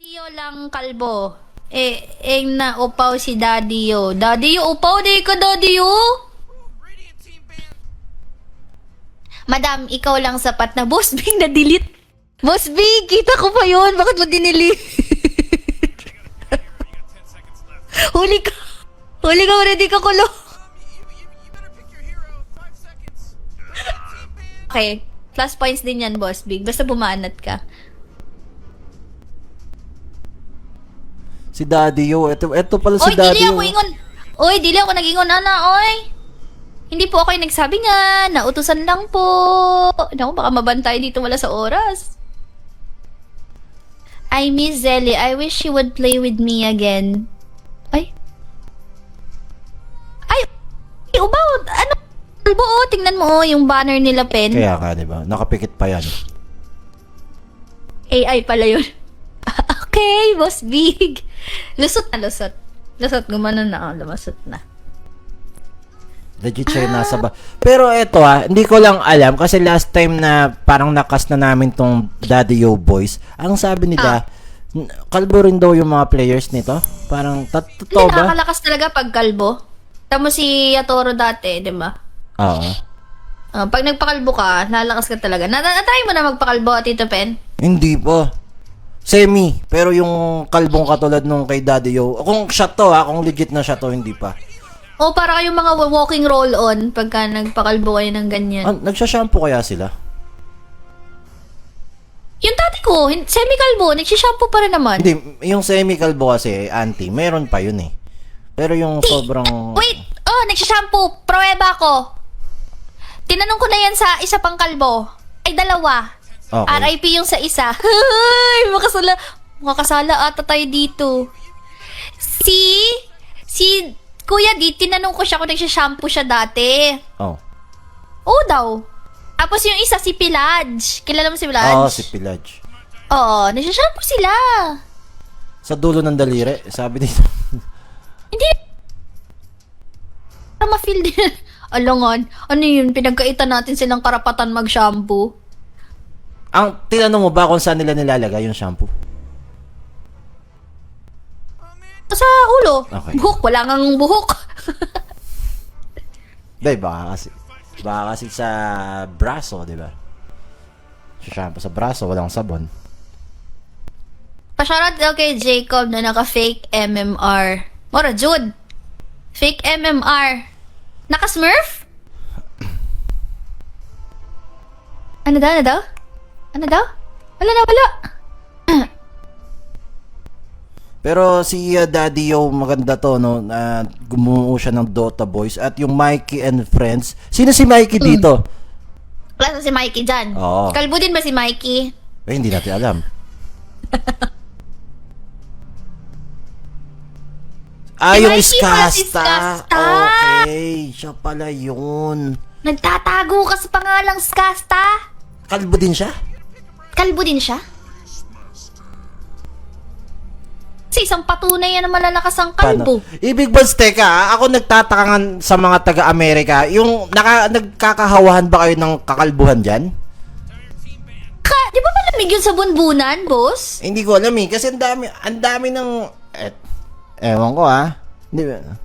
Daddy lang kalbo. Na upaw si Daddy yo. Daddy yo, upaw di ka Daddy yo. Madam, ikaw lang sapat na. Boss Big, na-delete. Boss Big, kita ko pa yun. Bakit mo dinilit? Huli ka. Huli ka, ready ka kulo. Okay. Plus points din yan, Boss Big. Basta bumanat ka. Si Daddy yo. Ito pala si Oy, Daddy dili yo. ako ingon. Oy, dili ako nag-ingon, ana, oy. Hindi po ako yung nagsabi nga. Nautusan lang po. Naku, baka mabantay dito wala sa oras. I miss Zelly. I wish she would play with me again. Ay. Ay, ubaw. Ano? Buo, tingnan mo yung banner nila, Pen. Kaya ka, di ba? Nakapikit pa yan. AI pala yun. Okay, Boss Big. Lusot na lusot. Lusot, gumano na. Lumasot na. Legit siya yung nasa ba. Pero eto hindi ko lang alam kasi last time na parang nakas na namin tong Daddy Yo Boys, ang sabi nila, kalbo rin daw yung mga players nito. Parang, totoo Hindi, ba? nakakalakas talaga pag kalbo. Tamo si Yatoro dati, di ba? Oo. Pag nagpakalbo ka, lalakas ka talaga. Na-try mo na magpakalbo, Tito Pen? Hindi pa. Semi. Pero yung kalbong katulad nung kay Daddy Yo, kung shot to kung legit na shot to, hindi pa. O para kayong mga walking roll-on pagka nagpakalbo kayo ng ganyan. Nagsashampoo kaya sila? Yung tati ko, semi-kalbo, nagsishampoo pa rin naman. Hindi, yung semi-kalbo kasi, auntie, meron pa yun eh. Pero yung sobrang... Wait! Oh, nagsishampoo. Pruweba ko. Tinanong ko na yan sa isa pang kalbo. Ay, dalawa. Okay. RIP yung sa isa. Ay, makasala ata tayo dito. Si Kuya D, tinanong ko siya kung nagsishampoo siya dati. Oh. Oo daw. Tapos yung isa, si Pilaj. Kilala mo si Pilaj? Oo, si Pilaj. Oo, nagsishampoo sila. Sa dulo ng daliri, sabi dito. Hindi. Ma-feel din. Alangan, ano yun? Pinagkaitan natin silang karapatan mag-shampoo. Ang tinanong mo ba kung saan nila nilalagay yung shampoo? Sa ulo. Okay. Buhok, wala ngang buhok. Di, baka kasi sa braso, di ba? Sa shampoo sa braso, walang sabon. Pa-shoutout daw kay Jacob na naka-fake MMR. Mora, Jude. Fake MMR. Naka-smurf? Ano daw? Ano daw? Ano daw? Wala na, wala. Pero si Daddy Yo, maganda to, no? Gumuo siya ng Dota Boys. At yung Mikey and Friends. Sino si Mikey dito? Wala na si Mikey dyan. Oo. Kalbo din ba si Mikey? Eh, hindi natin alam. Si Yung Mikey pala si Skasta. Skasta. Okay, siya pala yun. Nagtatago ka sa pangalang Skasta. Kalbo din siya? Kalbo din siya? Kasi isang patunay yan na malalakas ang kalbo. Ibig ba, teka, ako nagtataka nga sa mga taga-Amerika, yung nagkakahawahan ba kayo ng kakalbuhan dyan? Di ba malamig yun sa bunbunan, boss? Hindi ko alam kasi ang dami ng, ewan ko Hindi ba?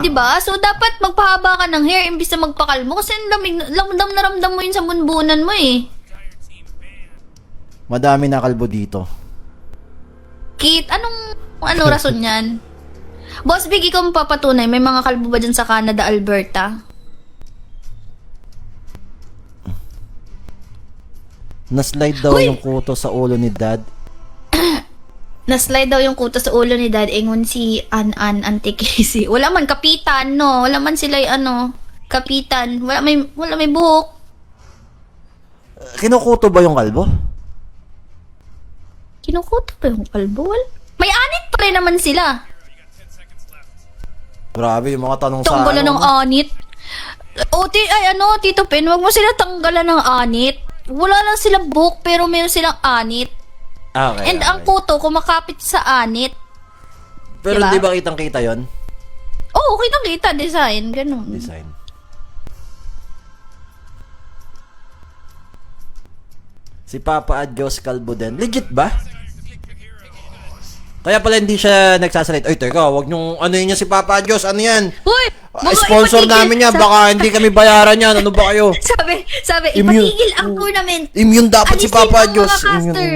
Di ba? So, dapat magpahaba ka ng hair imbis na magpakalmo kasi ang lamig, ramdam na ramdam mo yun sa bunbunan mo eh. Madami na kalbo dito. Kit, anong rason yan? Boss Big, ikaw mapapatunay, may mga kalbo ba dyan sa Canada, Alberta? Na-slide daw yung kuto sa ulo ni Dad. Na-slide daw yung kuto sa ulo ni Dad, ingon si An Antikisi. Wala man, kapitan, no? Wala man sila kapitan. Wala may buhok. Kinukuto ba yung kalbo? Kinukuto pa yung kalbo? May anit pa rin naman sila. Grabe yung mga tanong sa Tanggalan ng anit. Tito Pen, wag mo sila tanggalan ng anit. Wala lang silang buhok pero meron silang anit. Okay, And ang kuto kumakapit sa anit. Pero diba? di ba kitang-kita yon? Oo, kitang-kita. Design. Ganun. Design. Si Papa Adjos Kalbo din. Legit ba? Kaya pala hindi siya nagsasalita. Ay, teka, wag niyong ano yun si Papa Diyos, ano yan? Uy! Sponsor namin yan, baka hindi kami bayaran yan. Ano ba kayo? Sabi, Immune. ipatigil ang tournament. Immune dapat si Alisin Papa ang Diyos. mga caster.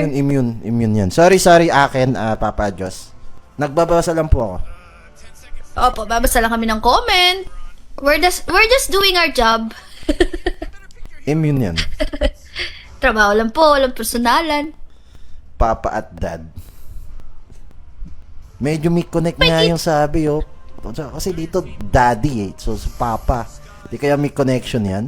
Immune yan. Sorry, akin, Papa Diyos. Nagbabasa lang po ako. Opo, babasa lang kami ng comment. We're just doing our job. Immune yan. Trabaho lang po, walang personalan. Papa at Dad. Medyo may connect nga yung sabi, oh. Kasi dito, Daddy, eh. So, Papa. Di kaya may connection yan?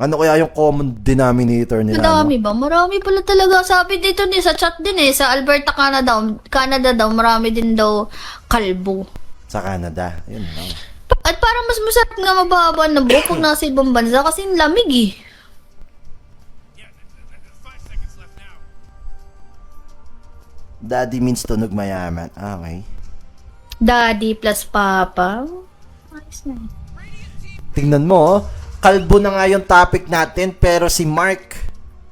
Ano kaya yung common denominator nila? Madami ba? Marami pala talaga. Sabi dito sa chat din eh. Sa Alberta, Canada daw, marami din daw kalbo. Sa Canada. Yun lang. At parang mas masarap nga mababa na buhok pag nasa ibang bansa kasi lamig eh. Daddy means tunog mayaman. Okay. Daddy plus papa. Ayos na. Tingnan mo, oh. Kalbo na nga yung topic natin, pero si Mark,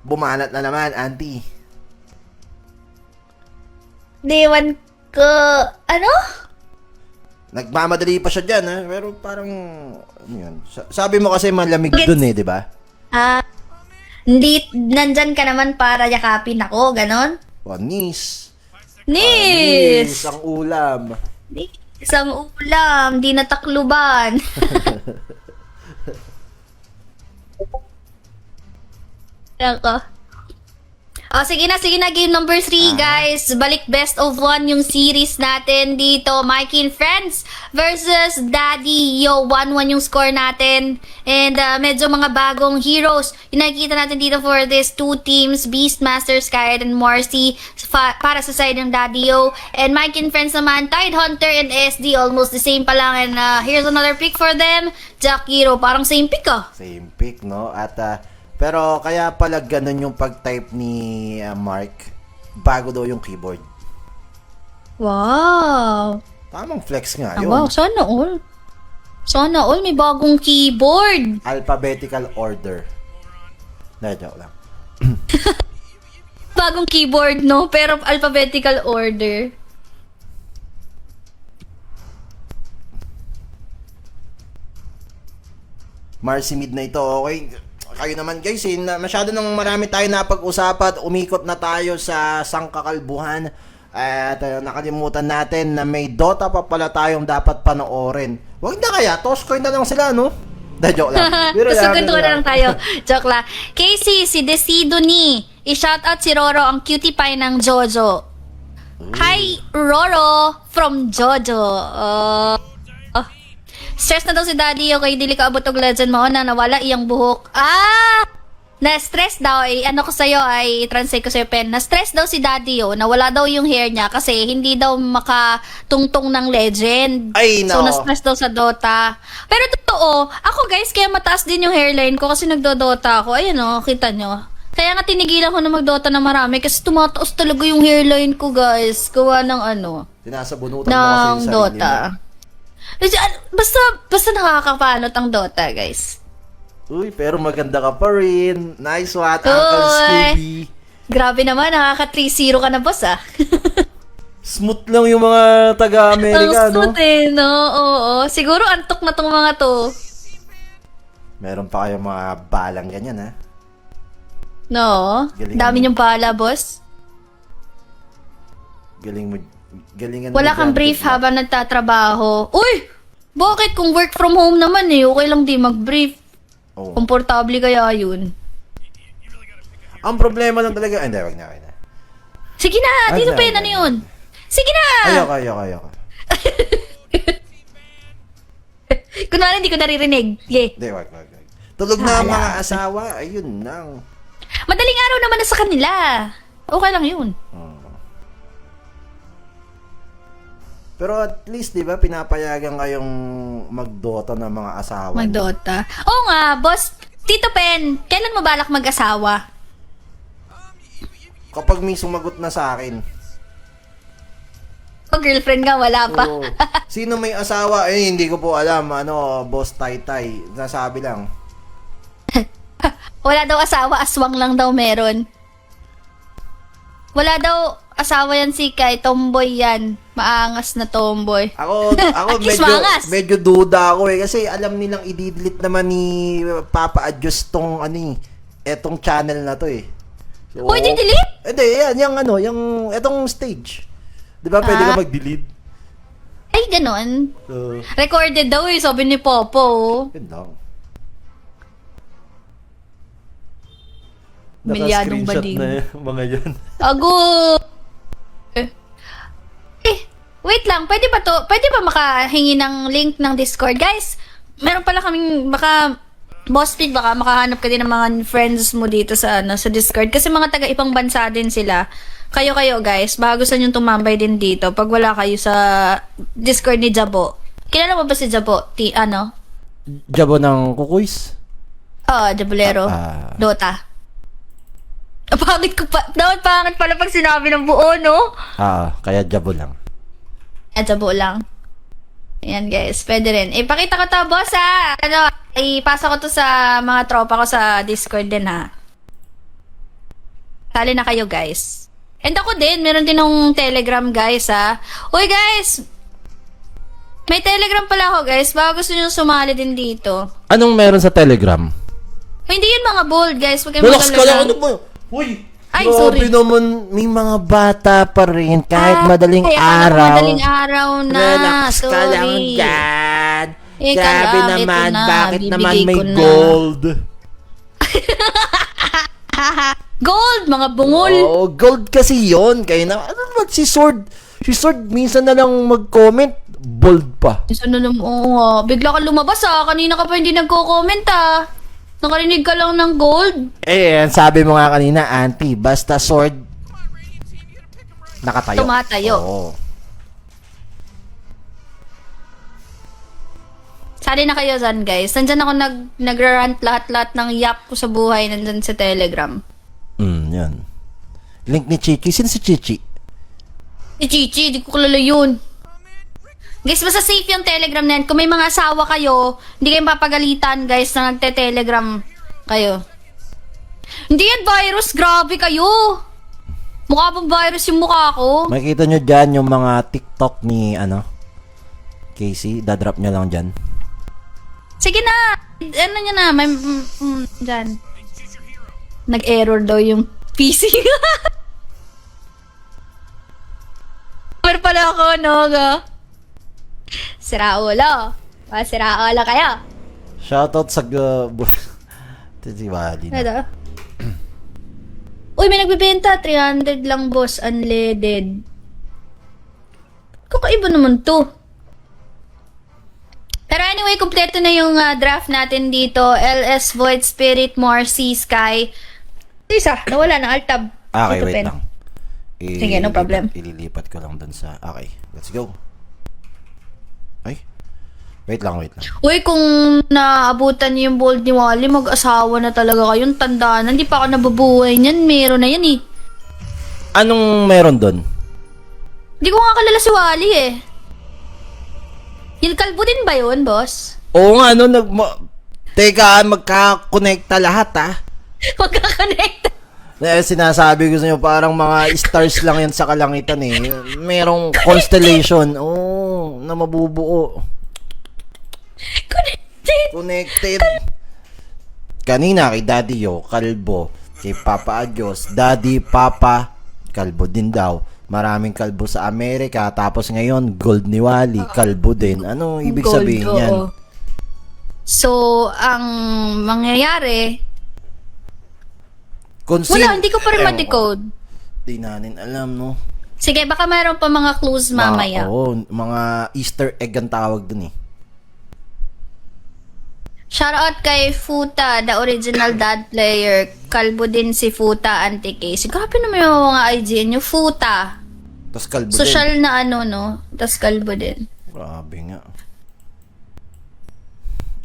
bumanat na naman, auntie. Dewan ko, ano? Nagmamadali pa siya dyan, ha? Pero parang, ano yun? Sabi mo kasi malamig dun eh, di ba? Hindi, nandyan ka naman para yakapin ako, ganon? Nis. Nis! Ang ulam. Isang ulam, di natakluban. Ako. Oh, sige na, game number 3, guys. Balik best of 1 yung series natin dito. Mikey and Friends versus Daddy. Yo, 1-1 yung score natin. And medyo mga bagong heroes yung nakikita natin dito for this two teams. Beastmaster, Skyred, and Marcy para sa side ng Daddy Yo. And Mikey and Friends naman, Tidehunter and SD. Almost the same pa lang. And here's another pick for them. Jack Hero. Parang same pick ah. Same pick, no? At, pero kaya pala ganun yung pag-type ni Mark, bago daw yung keyboard. Wow. Tamang flex nga Ah, yun. wow, sana all. Sana all may bagong keyboard. Alphabetical order. Joke lang. Bagong keyboard, no? Pero alphabetical order. Marcy mid na ito, okay? Kayo naman guys, masyado nang marami tayo napag-usapan, umikot na tayo sa sangkakalbuhan. At nakalimutan natin na may Dota pa pala tayong dapat panoorin. Wag na kaya, toss coin na lang sila, no? Joke lang. Tusugan ko na lang tayo. Joke lang. Casey, si Decido ni. I-shoutout si Roro, ang cutie pie ng Jojo. Hi, Roro from Jojo. Stress na daw si Daddy, okay, dili ka abot og legend mo na nawala iyang buhok. Na-stress daw, ano ko sa'yo, ay translate ko sa'yo, Pen. Na-stress daw si Daddy, nawala daw yung hair niya kasi hindi daw makatungtong ng legend. Ay, no. So, na-stress daw sa Dota. Pero totoo, ako guys, kaya mataas din yung hairline ko kasi nagdo-Dota ako. Ayun kita nyo. Kaya nga tinigilan ko na mag-Dota na marami kasi tumataas talaga yung hairline ko, guys. Gawa ng Sinasabunutan mo ng kasi yung sarili Dota. mo. Basta nakakapanot ang Dota, guys. Uy, pero maganda ka pa rin. Nice one, Uncle Scooby. Grabe naman, nakaka 3-0 ka na, boss, ah. Smooth lang yung mga taga-Amerika, Ang smooth no? Oo. Siguro antok na tong mga to. Meron pa kayong mga balang ganyan, ha? No? Galingan Dami mo. niyong pala, boss. Galingan Wala kang brief habang nagtatrabaho. Uy! Bakit? Kung work from home naman okay lang di mag-brief. Oh. Komportable kaya yun. Ang problema lang talaga, hindi, wag na. Sige na, Tito Pen, ano yun? Sige na! Ayoko. Kunwari hindi ko naririnig. Yeah. Hindi, wag. Tulog na ang mga asawa, ayun lang. Madaling araw naman na sa kanila. Okay lang yun. Pero at least, di ba, pinapayagan kayong mag-Dota ng mga asawa. Mag-Dota. Oo nga, boss. Tito Pen, kailan mo balak mag-asawa? Kapag may sumagot na sa akin. O girlfriend nga, wala pa. Oo. Sino may asawa? Hindi ko po alam. Boss Taytay. Nasabi lang. Wala daw asawa, aswang lang daw meron. Wala daw asawa yan si Kai. Tomboy yan. Maangas na tomboy. Ako Kiss mangas. medyo duda ako eh. Kasi alam nilang i-delete naman ni Papa Adjust tong etong channel na to eh. So, Uy, di-delete? Hindi, yung etong stage. Di ba pwede ka mag-delete? Ay, ganon. Recorded daw eh, sabi ni Popo. Yun lang. Milyadong Naka-screenshot bading. na yung mga yun. Ago! Wait lang, pwede ba makahingi ng link ng Discord? Guys, meron pala kaming, baka, Boss Pig, baka makahanap ka din ng mga friends mo dito sa Discord. Kasi mga taga ibang bansa din sila. Kayo guys, baka gusto nyo tumambay din dito pag wala kayo sa Discord ni Jabo. Kilala mo ba si Jabo? Jabo ng kukuis? Jabolero. Dota. Pangit pala pag sinabi ng buo, no? Kaya Jabo lang. Jabo lang. Ayan guys, pwede rin. Ipakita ko to, boss ha. Ipasa ko to sa mga tropa ko sa Discord din ha. Tali na kayo guys. And ako din, meron din ng Telegram guys ha. Uy guys! May Telegram pala ako guys. Baka gusto nyo sumali din dito. Anong meron sa Telegram? Hindi yun mga bold guys. Huwag kayong Relax ka lang, mag-alala. ano ba? Uy! Ay, grabe sorry. naman, may mga bata pa rin kahit madaling kaya araw. Madaling araw na. Relax sorry. ka lang dyan. Ika Sabi lang, naman, ito na, bakit naman bibigay may ko na. gold? Gold, mga bungol. Oo, gold kasi yon. Kaya na, ano si Sword? Si Sword, minsan na lang mag-comment, bold pa. Isa na naman, bigla ka lumabas kanina ka pa hindi nagko-comment Nakarinig ka lang ng gold. Sabi mo nga kanina, Auntie, basta Sword, nakatayo. Tumatayo. Oo. Sali na kayo dyan, guys. Nandyan ako nagrarant lahat-lahat ng yap ko sa buhay nandyan sa Telegram. Yan. Link ni Chichi. Sino si Chichi? Si Chichi, di ko kilala yun. Guys, basta safe yung Telegram na yan. Kung may mga asawa kayo, hindi kayong papagalitan, guys, na nagte-Telegram kayo. Hindi yan virus, grabe kayo. Mukha pong virus yung mukha ko. Makikita nyo dyan yung mga TikTok ni, Casey. Dadrop nyo lang dyan. Sige na. Ano nyo na, may, dyan. Nag-error daw yung PC. Pero pala ako, Sira ulo. Sira ulo kayo. Shoutout sa Titiwali na. Ano? Uy, may nagbibenta. 300 lang, boss. Unleaded. Kakaiba naman to. Pero anyway, kompleto na yung draft natin dito. LS, Void, Spirit, Morsi, Sky. Isa, nawala na. Alt-tab. Okay, Ito, wait pen. lang. Sige, no problem. Ililipat ko lang dun sa... Okay, let's go. Ay. Wait lang. Uy, kung naabutan niyo yung bold ni Wally, mag-asawa na talaga kayong tandaan. Hindi pa ako nabubuhay niyan. Meron na yan eh. Anong meron dun? Hindi ko nga kalala si Wally eh. Yung kalbo din ba yun, boss? Oo nga, Teka, magka-connecta lahat, Magkakonnect. Sinasabi ko sa inyo, parang mga stars lang yan sa kalangitan eh. Merong constellation. Na mabubuo. Connected. Kanina kay Daddy Yo, kalbo. Kay Papa Adios, Daddy, Papa, kalbo din daw. Maraming kalbo sa Amerika. Tapos ngayon, gold ni Wally, kalbo din. Ano ibig Gold, sabihin oo. yan? So, ang mangyayari, Conceal- wala, hindi ko pa rin Ewan ko. ma-decode. Di natin alam, no? Sige, baka mayroon pa mga clues mamaya. Oo, mga Easter egg ang tawag dun eh. Shoutout kay Futa, the original dad player. Kalbo din si Futa, anti-case. Grabe naman yung mga IG niyo. Futa. Tapos kalbo Social din. na no? Tas kalbo din. Grabe nga.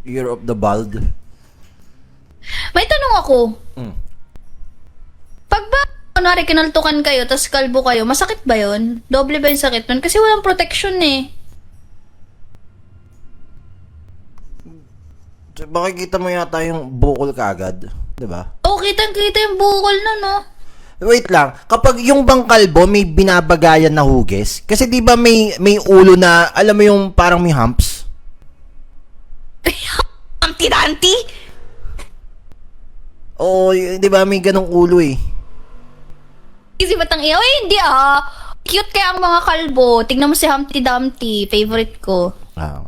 Year of the Bald. May tanong ako. Mm. Pag ba, kunwari, kinaltukan kayo, tas kalbo kayo, masakit ba yun? Doble ba yung sakit nun? Kasi walang protection eh. Makikita mo yata yung bukol kaagad. Diba? Oo, kitang-kita yung bukol na, no? Wait lang. Kapag yung bang kalbo may binabagayan na hugis, kasi 'di ba may ulo na alam mo yung parang may humps? Humpty-Dumpty? Oo, 'di ba may ganong ulo eh. Kasi batang iyo, hindi Cute kaya ang mga kalbo. Tingnan mo si Humpty Dumpty, favorite ko. Ah.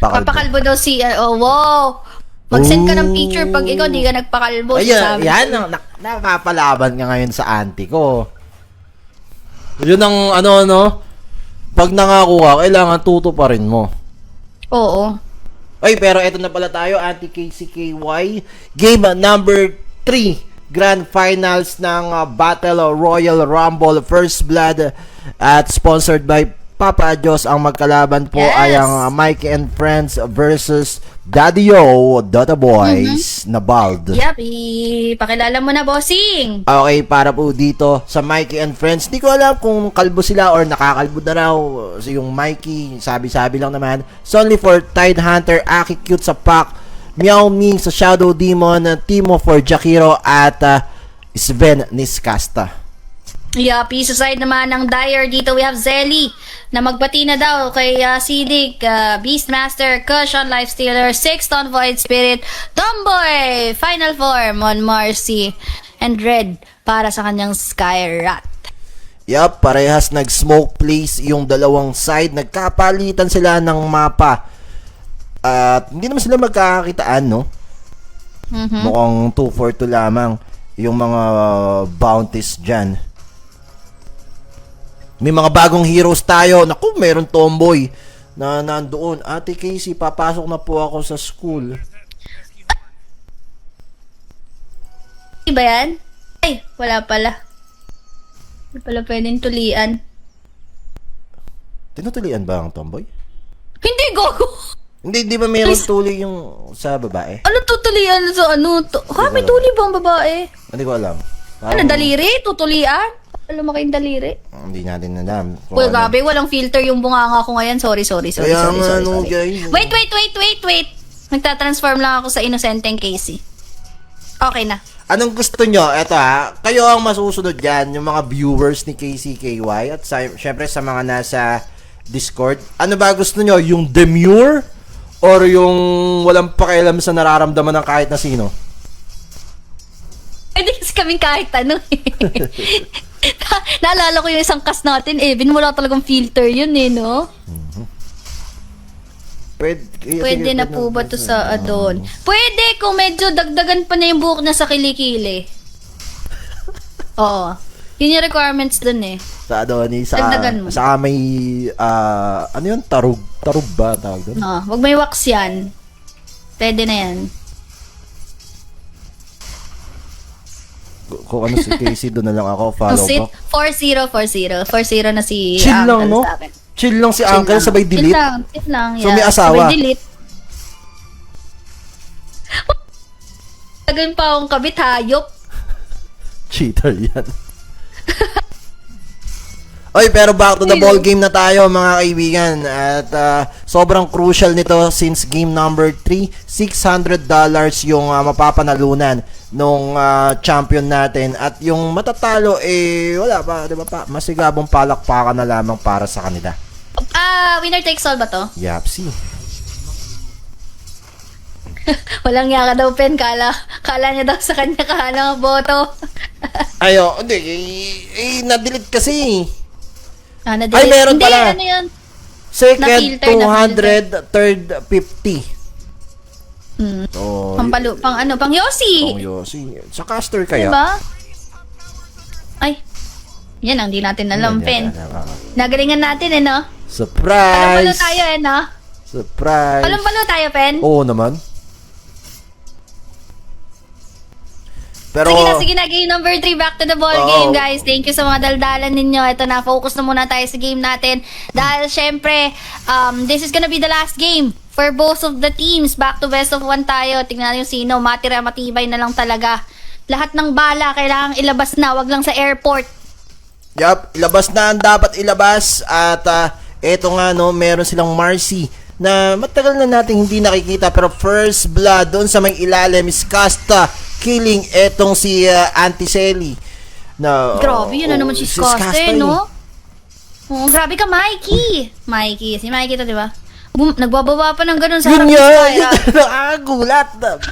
Pakalbo. Papakalbo daw si, wow. Mag-send ka ng picture pag ikaw di ka nagpakalbo. Ayun, sabi yan ko. ang nakapalaban ka ngayon sa auntie ko. Yun ang ano, pag nangako ka, kailangan tutuparin mo. Oo. Ay, pero eto na pala tayo, Auntie KCKY. Game number 3. Grand Finals ng Battle Royal Rumble First Blood at sponsored by Papa Diyos. Ang magkalaban po Yes. ay ang Mikey and Friends versus Daddy Yo, Dota Boys, na bald. Yapi, pakilala mo na, bossing. Okay, para po dito sa Mikey and Friends. Di ko alam kung kalbo sila or nakakalbo na raw. So, yung Mikey, sabi-sabi lang naman. Only for Tide Hunter, Aki Cute sa Pack, Meow Ming sa Shadow Demon, Timo for Jakiro, at Sven Niskasta. Yapi, sa side naman ng Dyer, dito we have Zelly na magbati na daw kay Sidik, Beastmaster, Cushion, Lifestealer, Sixton, Void Spirit, Tomboy, Final Form on Marcy, and Red para sa kanyang Skyrat. Yup, parehas nag-smoke place yung dalawang side. Nagkapalitan sila ng mapa. At hindi naman sila magkakakitaan, no? Mukhang 2-4-2 lamang yung mga bounties dyan. May mga bagong heroes tayo. Naku, meron Tomboy na nandoon. Ate Casey, papasok na po ako sa school. Iba yan? Ay, wala pala. Wala pala pwedeng tulian. Tinutulian ba ang Tomboy? Hindi, gogo! Hindi ba mayroong tuli yung sa babae? Ano tutulian sa ano? May tuli bang babae? Hindi ko alam. Ano, daliri? Tutulian? Alam mo kayong daliri? Hindi natin alam. Kung Well, ano. gabi, walang filter yung bunganga ko ngayon. Sorry. Kaya nga, no, guys. Wait. Nagtatransform lang ako sa inosenteng Casey. Okay na. Anong gusto nyo? Eto kayo ang masusunod dyan, yung mga viewers ni KCKY at syempre sa mga nasa Discord. Ano ba gusto nyo? Yung demure or yung walang pakialam sa nararamdaman ng kahit na sino? Pwede kasi kaming kahit ano Naalala ko yung isang cast natin, wala talagang filter yun no? Pwede na po ba to sa adon? Pwede kung medyo dagdagan pa na yung buhok na sa kilikili. Oo. Yun yung requirements dun Sa Adonis, Dagdagan mo. sa may, ano yun? Tarug ba tawag doon? Wag may wax yan. Pwede na yan. Kung ano si Casey, doon na lang ako, follow Sit, ko. 40 na si Chill Uncle lang, no? sa akin. Chill lang si Chill Uncle, lang. sabay delete. Chill lang, So, may asawa? Sabay delete. Tagayin pa akong kabit, hayop. Cheater yan. Oy, pero back to the ball game na tayo mga kaibigan. At sobrang crucial nito since game number 3, $600 yung mapapanalunan nung champion natin. At yung matatalo wala pa, 'di ba pa? Masigabong palakpakan na lamang para sa kanila. Winner takes all ba to? Yapsi. Walang yaka daw, Pen. Kala niya daw sa kanya kahalang boto. Ayo, hindi. Na-delete kasi. Na-delete. Ay, meron Hindi, pala. ano yun? Second, Na-filter, 200. Third, 50. Oh, Pang Yossi. Pang Yossi. Sa caster kaya? Diba? Ay. Yan ang di natin alam, Pen. Nagalingan natin, no? Palong-palo Surprise! tayo, no? Surprise! Palong-palo tayo, Pen. Oo naman. Pero, Sige na, game number 3, back to the ball Oo. game, guys. Thank you sa mga daldalan ninyo. Ito na, focus na muna tayo sa game natin. Dahil, syempre, this is gonna be the last game for both of the teams. Back to best of 1 tayo. Tingnan natin yung sino. Matira, matibay na lang talaga. Lahat ng bala, kailangang ilabas na. Wag lang sa airport. ilabas na ang dapat ilabas. At, eto nga, no, meron silang Marcy na matagal na nating hindi nakikita, pero first blood doon sa may ilalim is Casta killing etong si Antiseli. Na, Grabe, yun na naman si Casta, eh. no? Oh, grabe ka, Mikey. Si Mikey to, di ba? Nagbababa pa ng ganun sa harap Yun ni yun, Skyra. nakakagulat.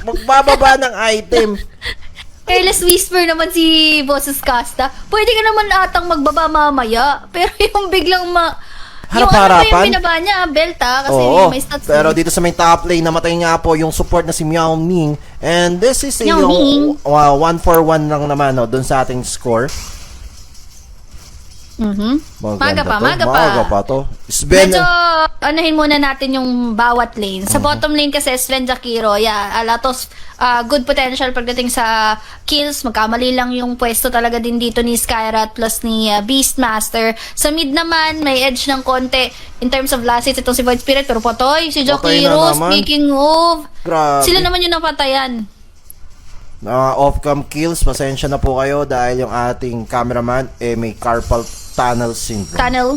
Magbababa ng item. Careless whisper naman si Bosses Casta. Pwede ka naman atang magbaba mamaya. Pero yung biglang yung ano ba Harap-harapan? yung binaba niya, Belta, kasi Oo, may stats. pero dito sa main top lane, namatay nga po yung support na si Miao Ming. And this is Miao Ming? yung 1-for-1 lang naman, no, dun sa ating score. Maga pa. Maga pa to. Sven, Medyo, anahin muna natin yung bawat lane. Sa bottom lane kasi, Sven Jakiro, yeah, a lot of good potential pagdating sa kills. Magkamali lang yung pwesto talaga din dito ni Skyrat plus ni Beastmaster. Sa mid naman, may edge ng konti in terms of last hits itong si Void Spirit. Pero patay, si Patay na Jakiro, naman. speaking of, grabe. sila naman yung napatayan. Off-cam kills, pasensya na po kayo dahil yung ating cameraman may carpal tunnel syndrome. Tunnel.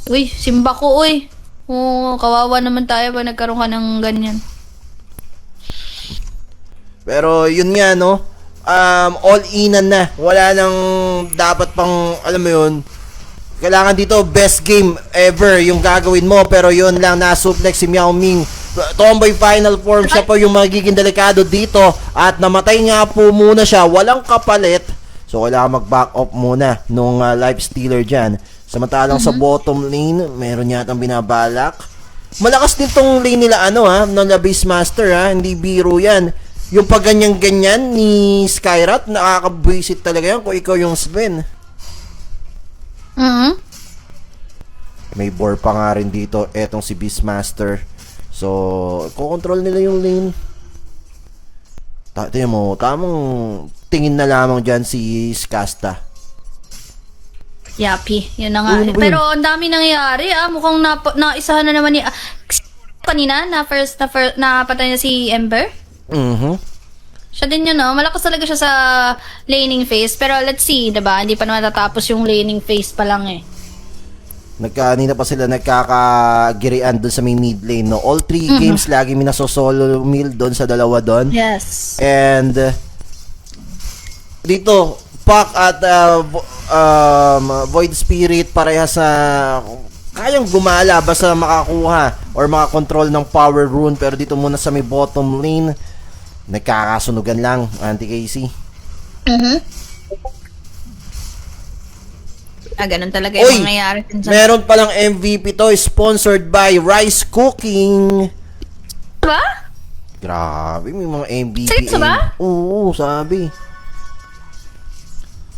Uy, simba ko, uy. Oo, kawawa naman tayo pag nagkaroon ka ng ganyan. Pero yun nga, no, all inan na. Wala nang dapat pang, alam mo yun, kailangan dito best game ever yung gagawin mo, pero yun lang, na-suplex si Miao Ming. Tomboy final form, siya po yung magiging delikado dito, at namatay nga po muna siya, walang kapalit. So kailangan mag-back up muna nung life stealer dyan. Samantalang sa bottom lane, meron yatang binabalak. Malakas din tong lane nila, ng Beastmaster, hindi biro yan. Yung pag ganyan-ganyan ni Skyrat, nakakabwisit talaga yan kung ikaw yung Sven. May bore pa nga rin dito, etong si Beastmaster. So, kukontrol nila yung lane. Tingnan mo, tamang tingin na lamang dyan si Casta. Yapi, yun na nga. Uy. Pero ang dami nangyayari, mukhang naisahan na naman ni kanina napatay niya si Ember. Siya din yun, no? Malakas talaga siya sa laning phase. Pero let's see, diba? Hindi pa naman tatapos yung laning phase pa lang eh. Kanina pa sila nagkakagirian doon sa may mid lane, no? All 3 games, lagi minasosolo meal doon sa dalawa doon. Yes. And dito, Pac at Void Spirit parehas sa kayang gumala basta makakuha or makakontrol ng power rune, pero dito muna sa may bottom lane nagkakasunugan lang, Anti-KC. Ganun talaga yung mangyayari. Meron palang MVP to, sponsored by Rice Cooking. Diba? Grabe, may mga MVP. Seryoso ba? Oo, sabi.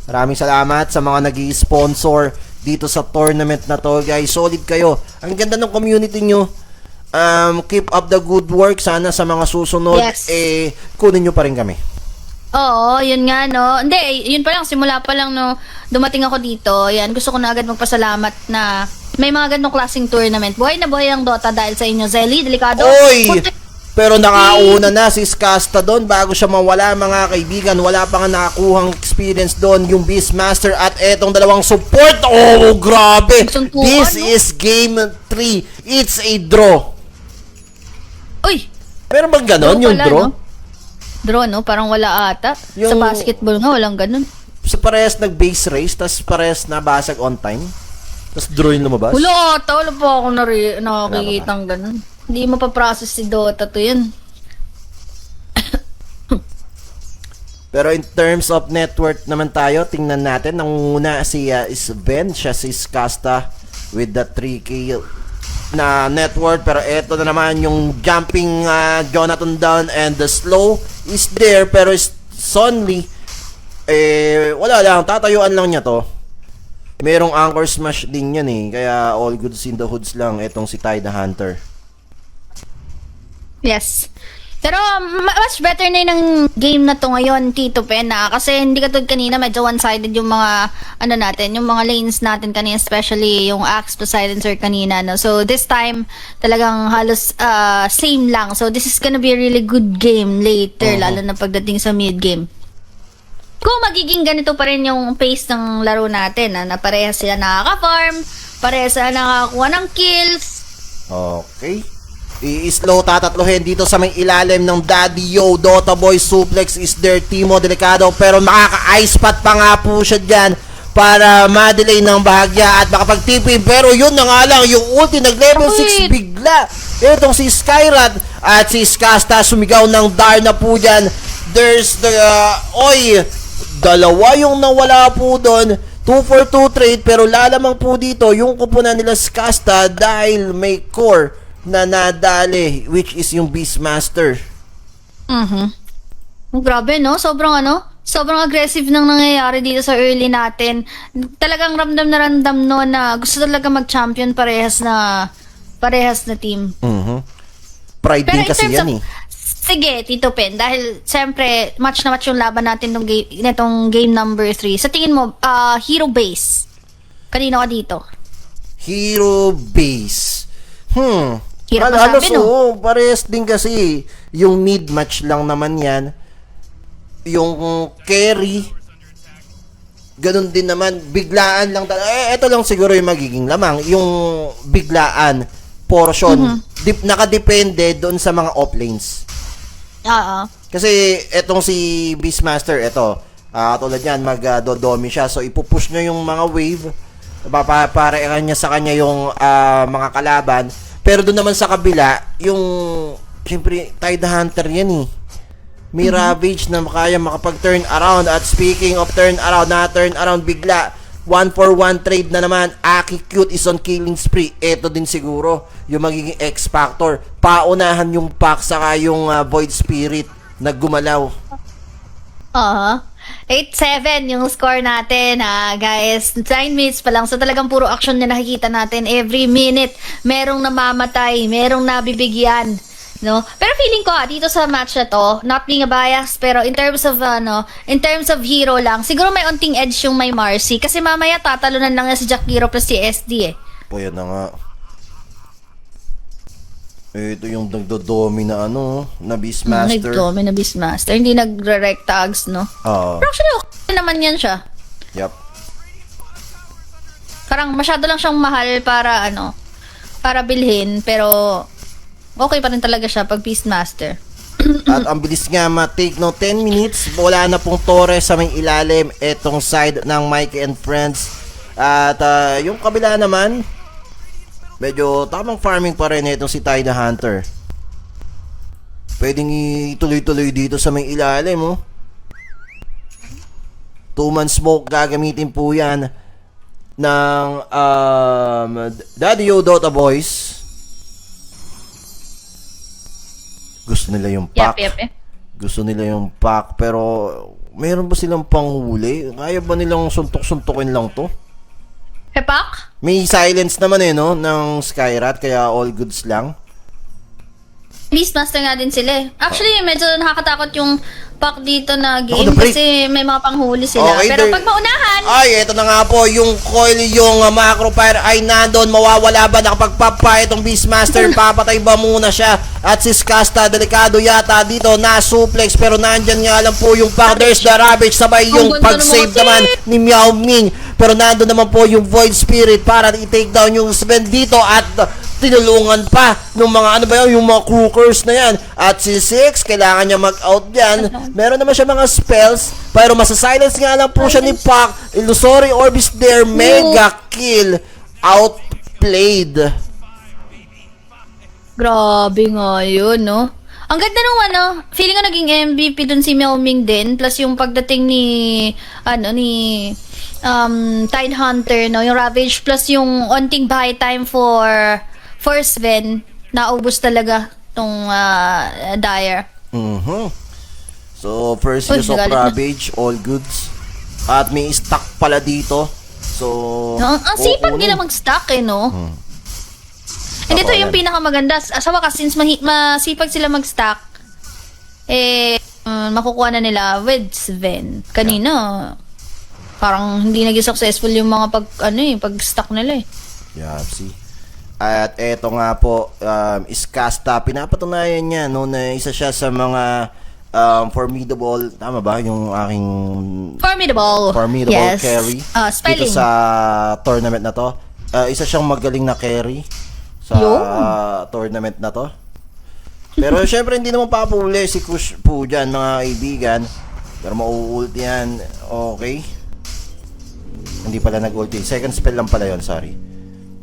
Maraming salamat sa mga nag-i-sponsor dito sa tournament na to, guys. Solid kayo. Ang ganda ng community nyo. Keep up the good work. Sana sa mga susunod, Yes. kunin nyo pa rin kami. Oo, yun nga, no. Hindi, yun pa lang, simula pa lang, no, dumating ako dito. Yan, gusto ko na agad magpasalamat na may mga ganong klaseng tournament. Buhay na buhay ang Dota dahil sa inyo, Zelly. Delikado. Oy! Pero nakauna na si Casta doon bago siya mawala, mga kaibigan. Wala pa nga nakakuhang experience doon yung Beastmaster at etong dalawang support. Oh, grabe! Suntukan, This no? is game 3. It's a draw. Uy! Meron bang ganon yung pala, draw? no? Draw, no? Parang wala ata. Yung- Sa basketball nga, walang ganun. Sa parehas nag-base race, tas parehas nabasag on time. Tas draw yung lumabas. Wala ata. Wala pa ako nakikitang ganun. Hindi mo pa process si Dota to yun. Pero in terms of net worth naman tayo, tingnan natin. Nanguna si Sven, siya si Casta with the 3K na net worth. Pero eto na naman yung jumping Jonathan down and the slow is there. Pero Sonly, wala lang, tatayuan lang niya to. Merong anchor smash din yan kaya all goods in the hoods lang etong si Ty the Hunter. Yes. Pero much better na yung game na to ngayon, Tito Pena. Kasi hindi katulad kanina, medyo one-sided yung mga, natin, yung mga lanes natin kanina, especially yung Axe to Silencer kanina, no? So, this time, talagang halos same lang. So, this is gonna be a really good game later, lalo na pagdating sa mid-game. Kung magiging ganito pa rin yung pace ng laro natin, na parehas sila nakaka-farm, parehas sila nakakakuha ng kills, Okay. I-slow tatatlohin dito sa may ilalim ng Daddy Yo. Dota Boy suplex is there. Timo delikado pero makaka-ice pat pa nga po siya dyan para ma-delay ng bahagya at makapag-TP. Pero yun na nga lang, yung ulti nag-level 6 bigla. Itong si Skyrat at si Skasta sumigaw ng Darna po dyan. There's the, dalawa yung nawala po doon. 2 for 2 trade pero lalamang po dito yung kupunan nila Skasta dahil may core na nadali which is yung Beastmaster. Grabe, no? Sobrang aggressive nang nangyayari dito sa early natin. Talagang ramdam no na gusto talaga mag-champion parehas na team. Pride Pero din kasi yan Sige, Tito Pen, dahil siyempre match na match yung laban natin nitong game number 3. Sa tingin mo, hero base. Kanino ka dito? Hero base. Hirap Halos masabi, no? parehas din kasi yung mid match lang naman yan. Yung carry ganun din naman, biglaan lang ito lang siguro yung magiging lamang, yung biglaan portion nakadepende doon sa mga offlanes. Kasi etong si Beastmaster, tulad yan, magdodomi siya, so ipupush niya yung mga wave, paparehan niya sa kanya yung mga kalaban. Pero doon naman sa kabila, yung siyempre Tide Hunter yan may Ravage na kaya makapag-turn around. At speaking of turn around bigla, 1 for 1 trade na naman. Aki Cute is on killing spree. Ito din siguro yung magiging X-Factor. Paunahan yung Pac saka yung Void Spirit na gumalaw. 8-7 yung score natin, guys. 9 minutes pa lang. So talagang puro action na nakikita natin. Every minute, merong namamatay, merong nabibigyan. No? Pero feeling ko, dito sa match na to, not being a bias, pero in terms of hero lang, siguro may unting edge yung may Marcy. Kasi mamaya tatalunan lang si Jack Hero plus si SD Po yan na nga. Ito yung nagdodomi na na Beastmaster. Nagdomi na Beastmaster. Hindi nagre-rect tags, no? Pero actually, okay naman yan siya. Yup. Parang masyado lang siyang mahal para para bilhin, pero okay pa rin talaga siya pag Beastmaster. At ang bilis nga take no 10 minutes, wala na pong Torres sa may ilalim etong side ng Mikey and Friends. At yung kabila naman, medyo tamang farming pa rin itong si Tide Hunter. Pwedeng ituloy-tuloy dito sa may ilalim 2-man smoke gagamitin po yan ng Daddy Yo Dota Boys. Gusto nila yung pack. Gusto nila yung pack pero meron ba silang panghuli? Kaya ba nilang suntok-suntokin lang to? Hepak? May silence naman ng Skyrat kaya all goods lang. Beastmaster nga din sila Actually, medyo nakakatakot yung pack dito na game break. kasi may mga panghuli sila. Okay, pero pag maunahan, eto na nga po, yung coil, yung macro fire ay nandun, mawawala ba? Nakapagpapa itong Beastmaster, papatay ba muna siya? At si Skasta, delikado yata dito, na-suplex, pero nandyan nga lang po yung pack. There's the Ravage, sabay yung pag-save naman ni Meow Ming. Pero nandun naman po yung Void Spirit para i-take down yung Sven dito at tinulungan pa ng mga yung mga crookers na yan. At si Six, kailangan niya mag-out dyan. Meron naman siya mga spells, pero masa-silence nga lang po siya ni Pac. Illusory Orb is there, mega kill. Outplayed. grabe nga yun, no? Ang ganda nung feeling ko naging MVP dun si Meow Ming din, plus yung pagdating ni Tide Hunter, no? Yung Ravage, plus yung onting buy time for Sven, naubos talaga tong Dire. So, first use of Ravage, all goods. At may stock pala dito. So, ang sipag nila mag-stock no? And ito yung pinakamaganda. Sa wakas, since masipag sila mag-stock, makukuha na nila with Sven. Kanina, parang hindi naging successful yung mga pag-stock nila see. At eto nga po, Skasta, pinapatunayan niya na isa siya sa mga formidable, tama ba yung aking formidable yes. Carry dito sa tournament na to. Isa siyang magaling na carry sa tournament na to. Pero syempre hindi naman papuli si Kush po dyan mga kaibigan. Pero mau-ult yan. Okay. Hindi pala nag-ult yun. Second spell lang pala yun, sorry.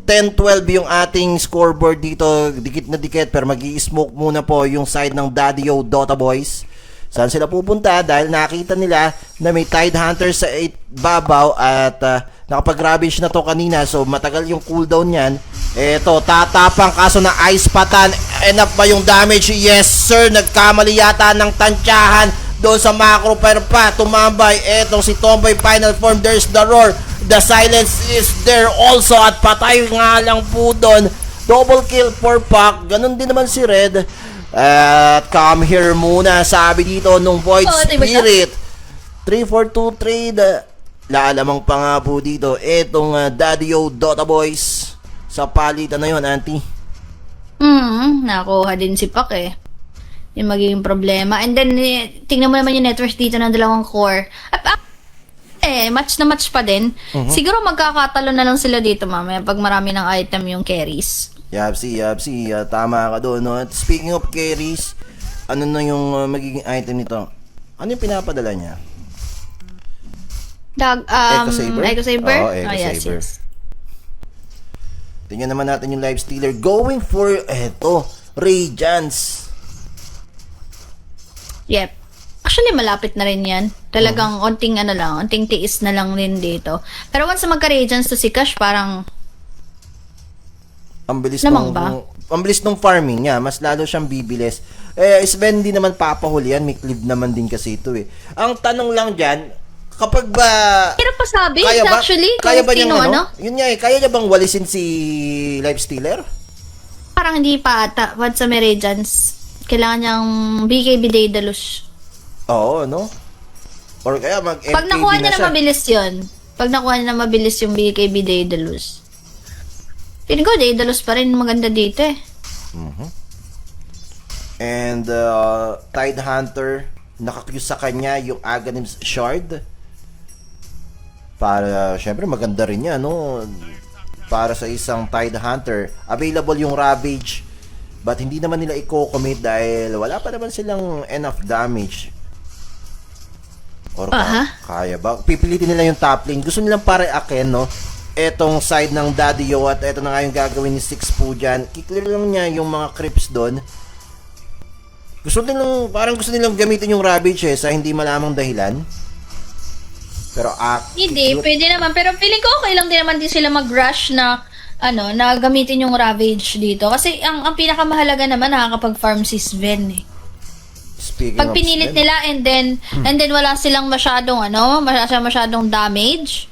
10-12 yung ating scoreboard dito. Dikit na dikit pero mag-i-smoke muna po yung side ng Daddy O Dota Boys. Saan sila pupunta? Dahil nakita nila na may Tide Hunter sa 8 babaw at nakapag-ravage na to kanina. So matagal yung cooldown yan. Eto, tatapang kaso na ice patan. Enough ba yung damage? Yes sir, nagkamali yata ng tansyahan doon sa macro pero pa tumambay. Etong si Tomboy final form, there's the roar. The silence is there also at patay nga lang po doon. Double kill for Pac. Ganun din naman si Red. At come here muna, sabi dito nung Void Spirit. 3-4-2 trade. Laalamang pa nga po dito etong Daddy O Dota Boys. Sa palitan na yun, auntie. Nakuha din si Pac eh. Yung magiging problema. And then, tingnan mo naman yung net worth dito ng dalawang core. Match na match pa din. Siguro magkakatalo na lang sila dito mamaya pag marami ng item yung carries. Yapsi. Tama ka doon, no? At speaking of carries, ano na yung magiging item nito? Ano yung pinapadala niya? Echo Saber? Echo Saber? Oo, Echo Saber. Yes. Tingnan naman natin yung live stealer. Going for, Radiance. Yep. Actually, malapit na rin yan. Talagang onting tiis na lang din dito. Pero once na magka-Radiance to si Cash, parang ang bilis lamang ba? Ang bilis nung farming niya. Mas lalo siyang bibilis. Sven di naman papahuli yan. May cleave naman din kasi ito eh. Ang tanong lang dyan, kapag ba... Hirap pa sabi, kaya actually. Kaya ba sino, niyang Yun nga eh. Kaya niya bang walisin si live stealer? Parang hindi pa ata. Once sa may Radiance, kailangan niyang BKB Daedalus. Oo, no? Or kaya mag-MKB Pag nakuha niya na siya. mabilis yun. Pag nakuha niya na mabilis yung BKB Daedalus. Feeling ko, Daedalus pa rin maganda dito eh. And Tide Hunter, nakakyus sa kanya yung Aghanim's Shard. Para, syempre maganda rin yan, no? Para sa isang Tide Hunter. Available yung Ravage. But hindi naman nila i-commit dahil wala pa naman silang enough damage. Or kaya ba? Pipilitin nila yung top lane. Gusto nilang pare-akin, no? Etong side ng Daddy Yo at eto na nga yung gagawin ni Six po dyan. Kiklear lang niya yung mga creeps doon. Parang gusto nilang gamitin yung Ravage sa hindi malamang dahilan. Pero Hindi, pwede naman. Pero feeling ko okay lang din naman din sila mag-rush na na gamitin yung Ravage dito. Kasi ang pinakamahalaga naman nakakapag-farm si Sven eh. Speaking Pag of pinilit Sven, nila and then wala silang masyadong damage.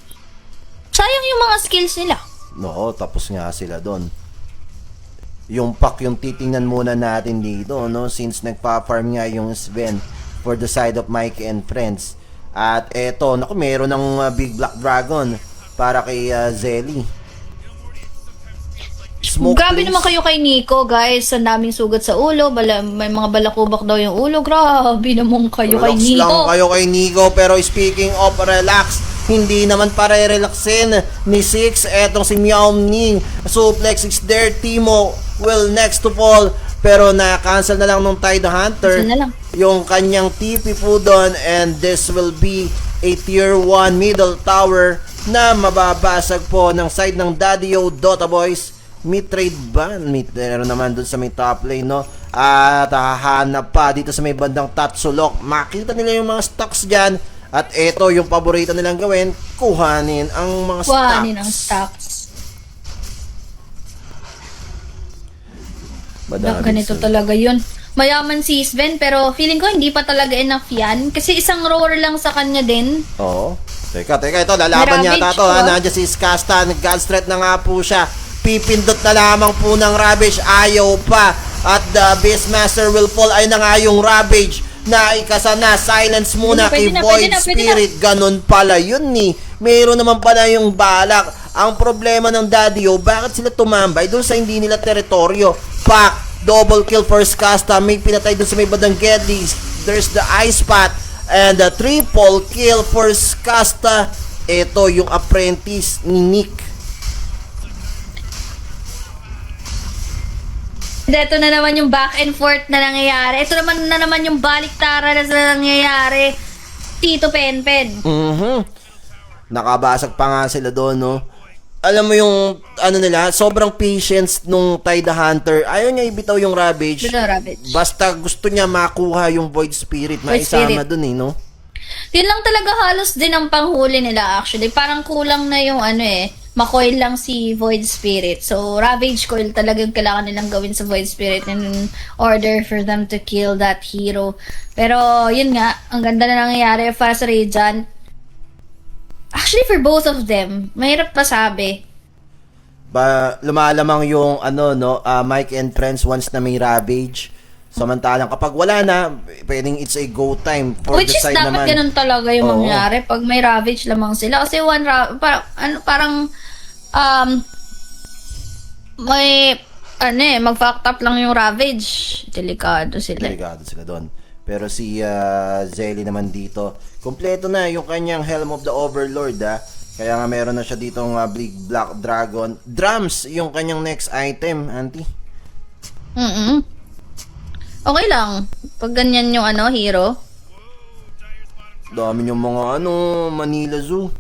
Sayang yung mga skills nila. no, tapos nga sila doon. Yung pack yung titingnan muna natin dito, no? Since nagpa-farm nga yung Sven for the side of Mike and friends. At eto, naku, meron ng Big Black Dragon para kay Zelly. Smoke Grabe please. naman kayo kay Nico, guys. Ang daming sugat sa ulo. May mga balakubak daw yung ulo. Grabe naman kayo kay Relax Nico. lang kayo kay Nico. Pero speaking of relax, hindi naman pare-relaxin ni Six. Etong si Meow Ning. Suplex is there. Timo will next to fall. Pero na-cancel na lang nung Tide Hunter. Cancel na lang. Yung kanyang TP po doon. And this will be a tier 1 middle tower na mababasag po ng side ng Daddy O Dota Boys. Mid-trade ba? Meron naman dun sa may top lane, no? At hahanap pa dito sa may bandang Tatsulok. Makita nila yung mga stocks dyan. At eto yung paborito nilang gawin, kuhanin ang mga stocks. Kuhanin ang stocks. Ganito talaga yun. Mayaman si Sven, pero feeling ko hindi pa talaga enough yan. Kasi isang roar lang sa kanya din. Oo. Teka, ito. Lalaban Ravage yata to. po. Nandiyan si Skasta. Nag-gunstret na nga po siya. Pipindot na lamang po ng Ravage. Ayaw pa. At the Beastmaster will fall. Ayun na nga yung Ravage. Naikasa na. Silence muna kay Void Spirit. Ganun pala yun ni. Mayroon naman pala yung balak. Ang problema ng Daddy O, bakit sila tumambay doon sa hindi nila teritoryo? Pack. Double kill for Skasta. May pinatay doon sa may badang Gedli. There's the Ice Path. And the triple kill for Skasta. Ito yung apprentice ni Nick. Ito na naman yung back and forth na nangyayari. Ito naman na naman yung baliktara na nangyayari. Tito Penpen. Nakabasag pa nga sila doon, no? Alam mo yung, ano nila, sobrang patience nung Tide Hunter. Ayaw niya ibitaw yung Ravage. Ito, Ravage. Basta gusto niya makuha yung Void Spirit. Void Maisama Spirit. doon, no? Yun lang talaga halos din ang panghuli nila actually. Parang kulang na yung makoil lang si Void Spirit. So, Ravage Coil talagang kailangan nilang gawin sa Void Spirit in order for them to kill that hero. Pero, yun nga, ang ganda na nangyayari para sa Radiant. Actually, for both of them, mahirap pa sabi. Lumalamang yung, Mike and Friends once na may Ravage. Samantalang kapag wala na, pwedeng it's a go time for Which the is side dapat naman. ganun talaga yung Oo. mangyari pag may Ravage lamang sila. Kasi mag-fucked up lang yung Ravage. Delikado sila. Delikado sila doon. Pero si Zelly naman dito, kompleto na yung kanyang Helm of the Overlord, Kaya nga meron na siya ditong Big Black Dragon. Drums, yung kanyang next item, Auntie. Okay lang. Pag ganyan yung hero. Dami yung mga Manila Zoo.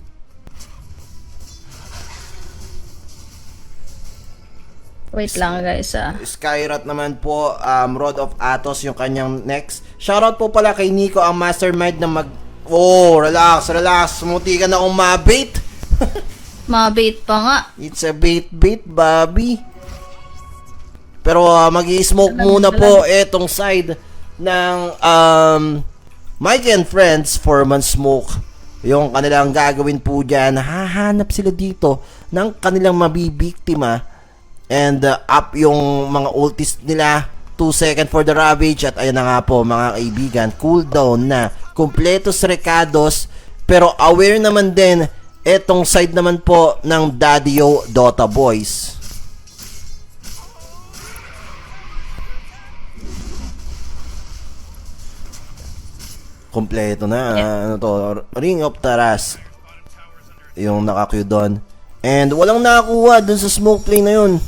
Wait lang guys Skyrat naman po, Rod of Athos yung kanyang next. Shoutout po pala kay Nico, ang mastermind na relax. Muti ka na akong mabait. Mabait pa nga. It's a bait, Bobby. Pero mag-i-smoke muna po etong side ng Mike and Friends, Foreman Smoke. Yung kanilang gagawin po dyan, hahanap sila dito ng kanilang mabibiktima. And up yung mga ultis nila. 2 seconds for the Ravage. At ayun na nga po mga kaibigan, cooldown na. Completos Recados. Pero aware naman din etong side naman po ng Daddy-O Dota Boys. Kompleto na. Ring of Taras. Yung naka-queue doon. And walang nakakuha dun sa smoke play na yun.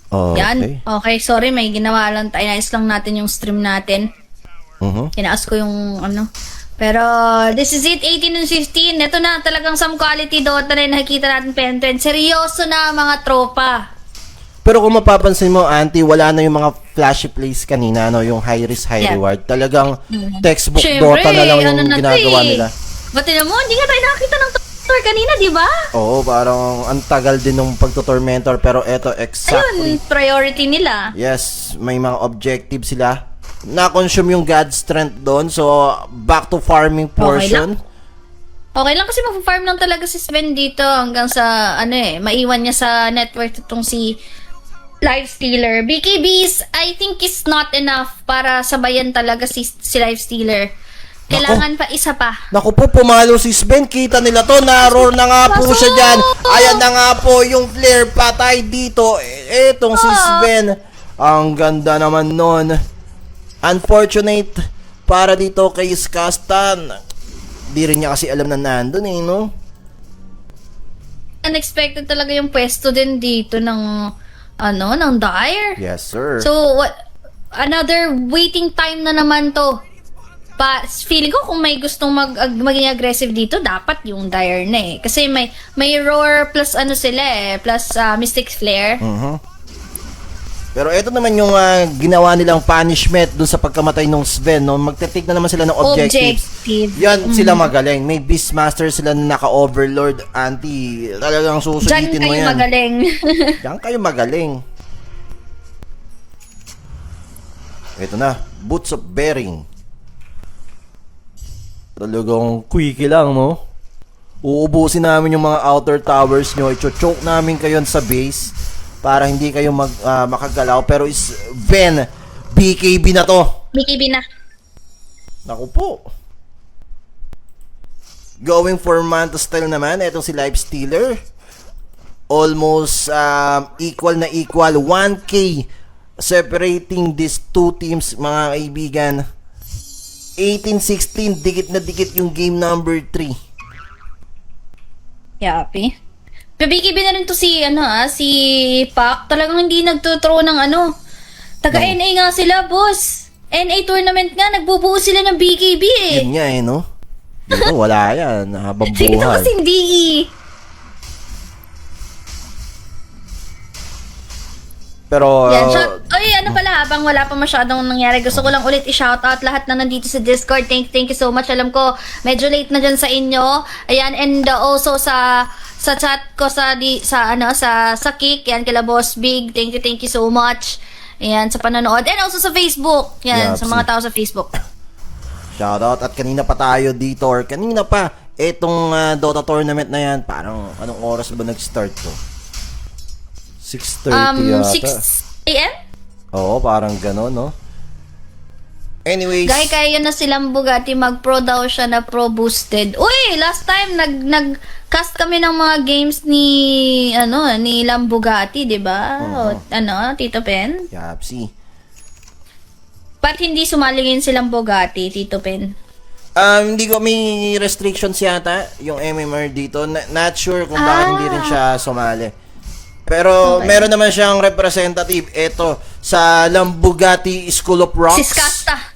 Okay. Yan. Okay, sorry. May ginawa lang. Inayos lang natin yung stream natin. Kinaas ko yung Pero, this is it. 18 and 15. Ito na talagang some quality Dota na yung nakikita natin, Penpen. Seryoso na mga tropa. Pero kung mapapansin mo, Auntie, wala na yung mga flashy plays kanina, yung high risk, high reward. Talagang textbook Siyempre, Dota na lang yung ginagawa nila. Ba't mo, hindi nga tayo nakakita ng Tormentor kanina, di ba? Oo, parang ang tagal din ng pagtutormentor, pero eto exactly. Ayun, priority nila. Yes, may mga objective sila. Na-consume yung God Strength doon, so back to farming portion. Okay lang kasi mag-farm lang talaga si Sven dito hanggang sa, maiwan niya sa network itong si Lifestealer. BKBs, I think is not enough para sabayan talaga si Lifestealer. Kailangan pa isa pa. Naku po, pumalo si Sven. Kita nila to. Na-roar na nga po siya dyan. Ayan na nga po yung flare patay dito. Etong si Sven. Ang ganda naman nun. Unfortunate para dito kay Skastan. Di rin niya kasi alam na nandun no? Unexpected talaga yung pwesto din dito ng ng Dire. Yes, sir. So, another waiting time na naman to. Feeling ko kung may gustong maging aggressive dito, dapat yung Dire na Kasi may roar plus sila plus Mystic Flare. Pero ito naman yung ginawa nilang punishment dun sa pagkamatay ng Sven, no? Magte-take na naman sila ng objectives. Yan, sila magaling. May Beastmaster sila na naka-overlord, Auntie. Talagang susulitin mo yan. Diyan kayo magaling. Diyan kayo magaling. Ito na, Boots of Bearing. Talagang quickie lang, no? Uubusin namin yung mga outer towers nyo. I-choke namin kayo sa base para hindi kayo makagalaw. Pero is Ven, BKB na to. BKB na. Naku po. Going for Manta style naman, etong si Lifestealer. Almost equal na equal. 1K separating these two teams, mga kaibigan. 18-16, dikit na dikit yung game number 3. Yapi. BKB na rin to si, si Pac. Talagang hindi nagtutro ng Taga-NA nga sila, boss. NA tournament nga, nagbubuo sila ng BKB eh. Yun nga eh, no? Dito, wala yan. Habang Sige to buhay. kasi hindi Pero, Yan, pala, habang wala pa masyadong nangyari, gusto ko lang ulit i-shoutout lahat na nandito sa Discord. Thank you so much. Alam ko, medyo late na dyan sa inyo. Ayan, and also sa chat ko sa Kik, yan, kila Boss Big. Thank you so much. Ayan, sa panonood. And also sa Facebook. Yan, Yup, sa mga tao sa Facebook. shoutout. At kanina pa tayo dito, or kanina pa, etong Dota tournament na yan, parang anong oras ba nag-start to? 6:30 yata. 6 a.m.? Oo, parang gano'n, no? Anyways, Kaya na silang Bugatti, mag-pro daw siya na pro boosted. Uy, last time nag-cast kami ng mga games ni Lambugatti, 'di ba? Tito Pen? Yapsi. Ba't hindi sumaligin silang Bugatti, Tito Pen? Hindi ko, may restrictions yata yung MMR dito. Not sure kung bakit hindi rin siya sumali. Pero meron naman siyang representative ito sa Lambugatti School of Rocks.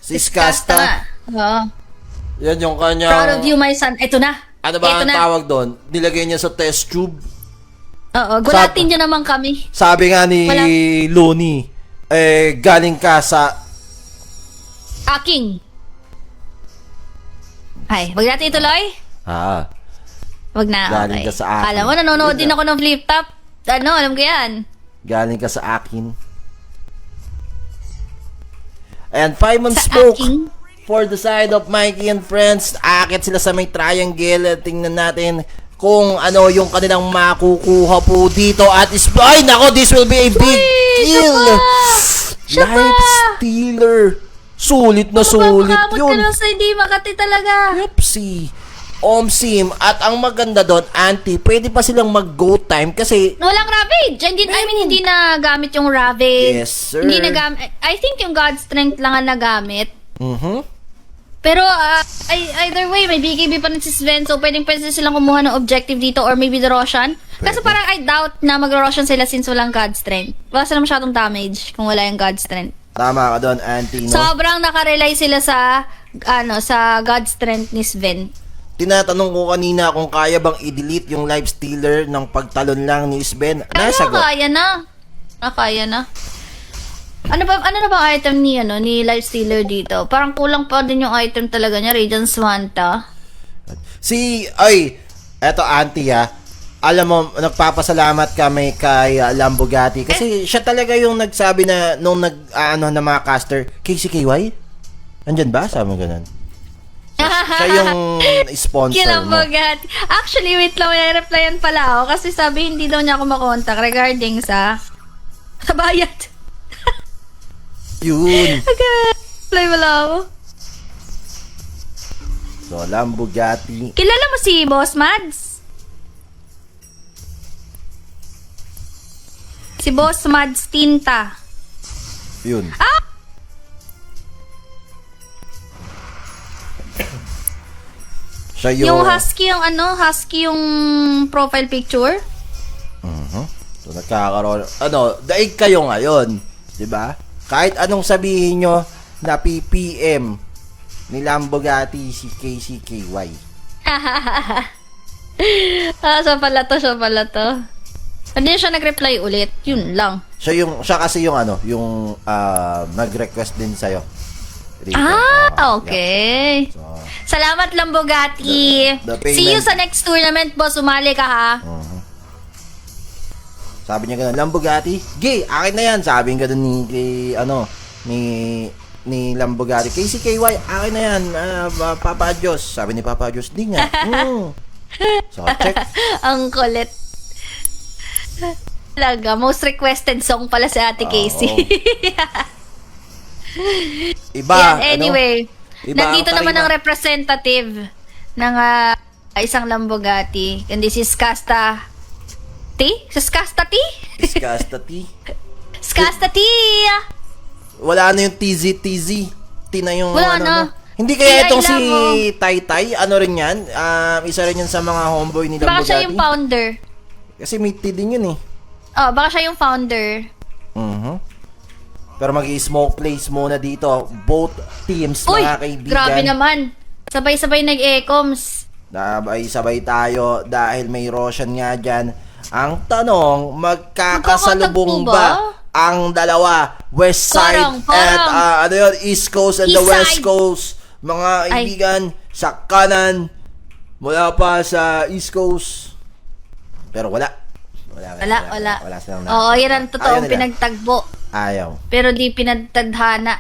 Siskasta nga. Oo. Yan yung kanyang... Proud of you, my son. Ito na. Ano ba Ito ang na. tawag doon? Nilagay niya sa test tube. Oo, gulatin niyo naman kami. Sabi nga ni Looney, galing ka sa... Aking. Ay, wag natin ituloy? Wag na, Galing okay. ka sa akin. Alam mo, nanonood din ako ng flip top. Alam ko yan. Galing ka sa akin. And 5 on Sa smoke akin? for the side of Mikey and friends. Aakit sila sa may triangle. Tingnan natin kung ano yung kanilang makukuha po dito. At ay nako, this will be a big kill. Siya pa! Life stealer. Sulit na sulit Makakamot yun. ka lang sa hindi makati talaga. Yepsi. Omsim. At ang maganda doon, Auntie, pwede pa silang mag-go time kasi Walang ravage. Hindi na gamit yung ravage. Yes, sir. Hindi na gamit. I think yung God Strength lang ang nagamit. Mhm. Pero either way, may BKB pa rin si Sven. So pwede silang kumuha ng objective dito or maybe the Roshan. Kaso parang I doubt na mag-Roshan sila since walang God Strength. Wala sila masyadong damage kung wala yung God Strength. Tama ka doon, Auntie, no? Sobrang nakarely sila sa God Strength ni Sven. Tinatanong ko kanina kung kaya bang i-delete yung life stealer ng pagtalon lang ni Sven. Nasagot. Kaya na. Kaya na. Ano na ba item ni life stealer dito? Parang kulang pa din yung item talaga niya, Radiant Swanta. Eto Auntie alam mo, nagpapasalamat kami kay Lambugatti kasi siya talaga yung nagsabi na nung na mga caster, KCKY? Andyan ba? Sabi mo ganun. Siya yung sponsor mo. Bugatti. Actually, wait lang, may replyan pala ako kasi sabi hindi daw niya ako makontak regarding sa bayad. Yun. Reply wala ako. So, Lambugatti. Kilala mo si Boss Mads? Si Boss Mads Tinta. Yun. Siya Yung husky yung profile picture. So, nagkakaroon. Daig kayo ngayon. 'Di ba? Kahit anong sabihin nyo na PPM ni Lambugatti si KCKY. Siya pala to. Hindi siya nag-reply ulit. Yun lang. Siya kasi yung nag-request din sa'yo. Rito. Okay. So, Salamat Lambugatti. The payment. See you sa next tournament, boss. Sumali ka ha. sabi niya gano'n, Lambugatti, gay, akin na yan. Sabi niya gano'n ni Lambugatti. KCKY, akin na yan. Papa Diyos. Sabi ni Papa Diyos, di nga. So, check. Ang kulit. Talaga, most requested song pala si Ate Casey. Iba, Yan, anyway, Iba nandito ang naman tarima. ang representative ng isang Lambugatti. And this is Skasta T? Skasta T? Disgust T. Skasta T! Wala na yung TZ. T na yung Wala na. Hindi kaya T.I. itong si lang, Tai Tai, ano rin yan? Isa rin yan sa mga homeboy ni Baka Lambugatti. siya yung founder. Kasi may T din yun eh. Oh, baka siya yung founder. Mhm. Pero mag-i-smoke plays muna dito. Both teams, Uy, mga kaibigan. grabe naman. Sabay-sabay nag-ecoms. Sabay sabay tayo dahil may Roshan nga dyan. Ang tanong, magkakasalubong Magkakatagpo ba? ba ang dalawa? West Side Parang. at East Coast and the East West Side. Coast. Mga kaibigan, sa kanan, mula pa sa East Coast. Pero wala. Wala. Wala silang Oo, yan ang Ayaw totoong nila. pinagtagbo. Ayaw. Pero di pinagtadhana.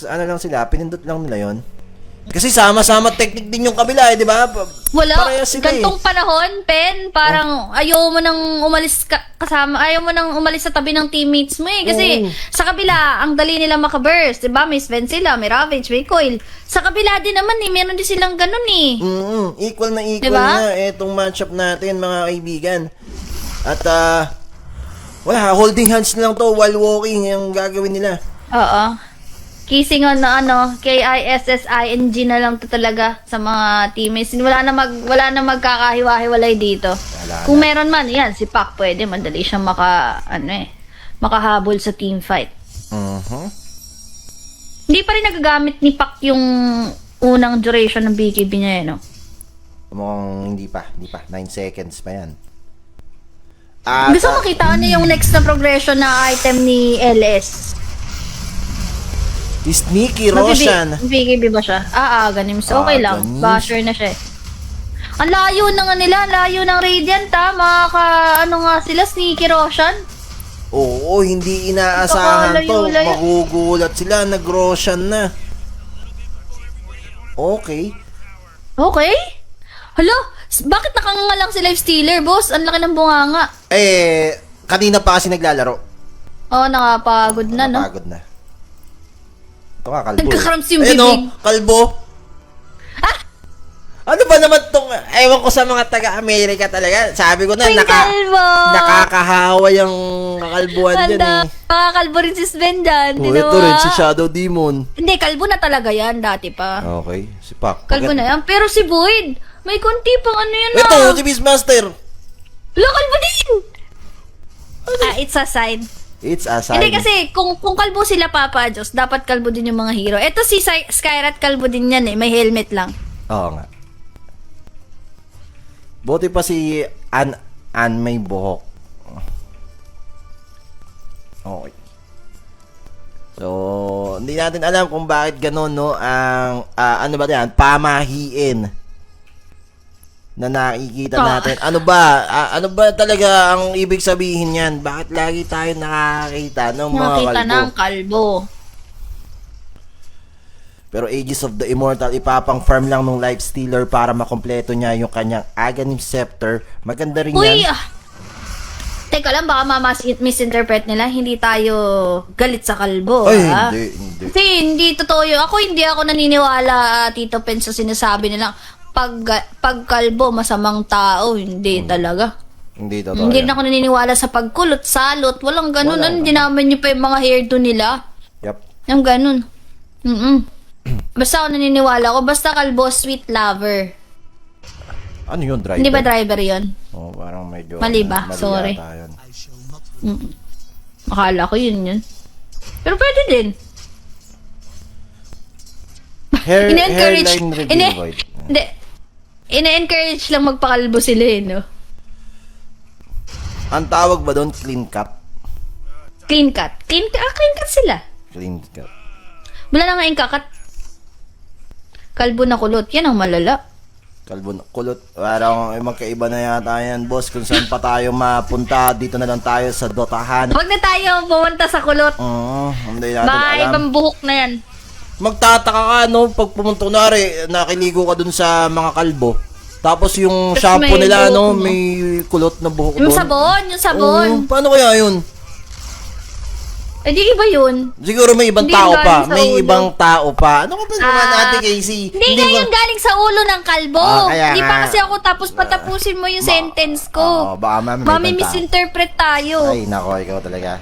Ano lang sila, pinindot lang nila yon. Kasi sama-sama technique din yung kabila eh, di ba? Wala. Parehas sila Gantong panahon, Pen, parang ayaw mo nang umalis kasama, ayaw mo nang umalis sa tabi ng teammates mo eh. Kasi Oo. sa kabila, ang dali nila makaburst, di ba? May Sven sila, may Ravage, may Coil. Sa kabila din naman eh, meron din silang ganun eh. Equal na equal Diba? na itong matchup natin, mga kaibigan. At wala, holding hands na lang to while walking yung gagawin nila. Oo. Kissing on na KISSING na lang to talaga sa mga teammates. Wala na magkakahiwa-hiwalay dito. Wala Kung meron man, yan, si Pac pwede, madali siyang makahabol sa team fight. Mhm. Hindi pa rin nagagamit ni Pac yung unang duration ng BKB niya no? Mukhang hindi pa. 9 seconds pa yan. Gusto mo makita ano yung next na progression na item ni LS? Sneaky Roshan. BKB ba siya? Ganims. Okay lang. Ganims. Basher na siya eh. Ang layo na nga nila, layo ng Radiant ano nga sila, Sneaky Roshan. Oo, hindi inaasahan to. Napakalayo-layo. Magugulat sila, nag-Roshan na. Okay. Okay? Hala, bakit nakangalang si Life Stealer, boss? Ang laki ng bunganga. Kanina pa kasi naglalaro. Oh, nakapagod na, no? Napagod na. Ito nga, kalbo. Nagkakrams yung Ayun, bibig. kalbo. Ano ba naman tong, ewan ko sa mga taga-Amerika talaga. Sabi ko na, Uy, kalbo! nakakahawa yung kakalbuhan dyan eh. Nakakalbo rin si Sven dyan. Oh, ito rin, si Shadow Demon. Hindi, kalbo na talaga yan, dati pa. Okay, si Pac. Kalbo na yan. Pero si Void, may konti pang ano yan Ito, si Beastmaster. Wala, kalbo din! It's a sign. It's a sign. Hindi kasi, kung kalbo sila, Papa Diyos, dapat kalbo din yung mga hero. Ito si Skyrat, kalbo din yan eh. May helmet lang. Oo nga. Buti pa si An may buhok. Okay. So, hindi natin alam kung bakit ganun, no? Ang, ano ba yan? Pamahiin na nakikita natin. Ano ba talaga ang ibig sabihin yan? Bakit lagi tayo nakakita ng mga Nakita kalbo? ng kalbo. Pero Aegis of the Immortal, ipapang-farm lang ng Life Stealer para makompleto niya yung kanyang Aghanim Scepter. Maganda rin Uy! yan. Teka lang, baka misinterpret nila. Hindi tayo galit sa kalbo. Ay, ha? hindi. Kasi hindi totoo yun. Hindi ako naniniwala, Tito Pen, sa sinasabi nilang pag kalbo, masamang tao. Hindi talaga. Hindi totoo Hindi yan. na ako naniniwala sa pagkulot, salot. Walang ganun. Walang Hindi naman nyo pa yung mga hairdo nila. Yup. Yung ganun. Basta ako naniniwala ko. Basta kalbo, sweet lover. Ano yun, driver? Hindi ba driver yon? Oh, parang medyo... Mali ba? mali Sorry. yata yun. Akala ko yun. Pero pwede din. Ine-encourage. Hairline reveal void. Hindi. Ine-encourage lang magpakalbo sila eh, no? Ang tawag ba doon, clean cut? Clean cut. Clean cut sila. Clean cut. Wala na nga yung kakat. Kalbo na kulot. Yan ang malala. Kalbo na kulot. Parang magkaiba na yata yan, boss. Kung saan pa tayo mapunta, dito na lang tayo sa Dotahan. Huwag na tayo pumunta sa kulot. Oo, hindi natin Baka alam. ibang buhok na yan. Magtataka ka, no? Pag pumunta, kunwari, nakiligo ka dun sa mga kalbo. Tapos yung Tapos shampoo may nila, buhok, no? no? May kulot na buhok Yung doon. sabon. Oo, paano kaya yun? Eh di iba yun. Siguro may ibang Hindi tao galing pa. sa May ulo. ibang tao pa. Ano ka ba naman, Ate Casey? Hindi nga ba- yun galing sa ulo ng kalbo. Kaya Hindi nga. pa kasi ako tapos patapusin mo yung sentence ko. Oo, baka may ibang tao. Mami misinterpret tayo. Ay, nako, ikaw talaga.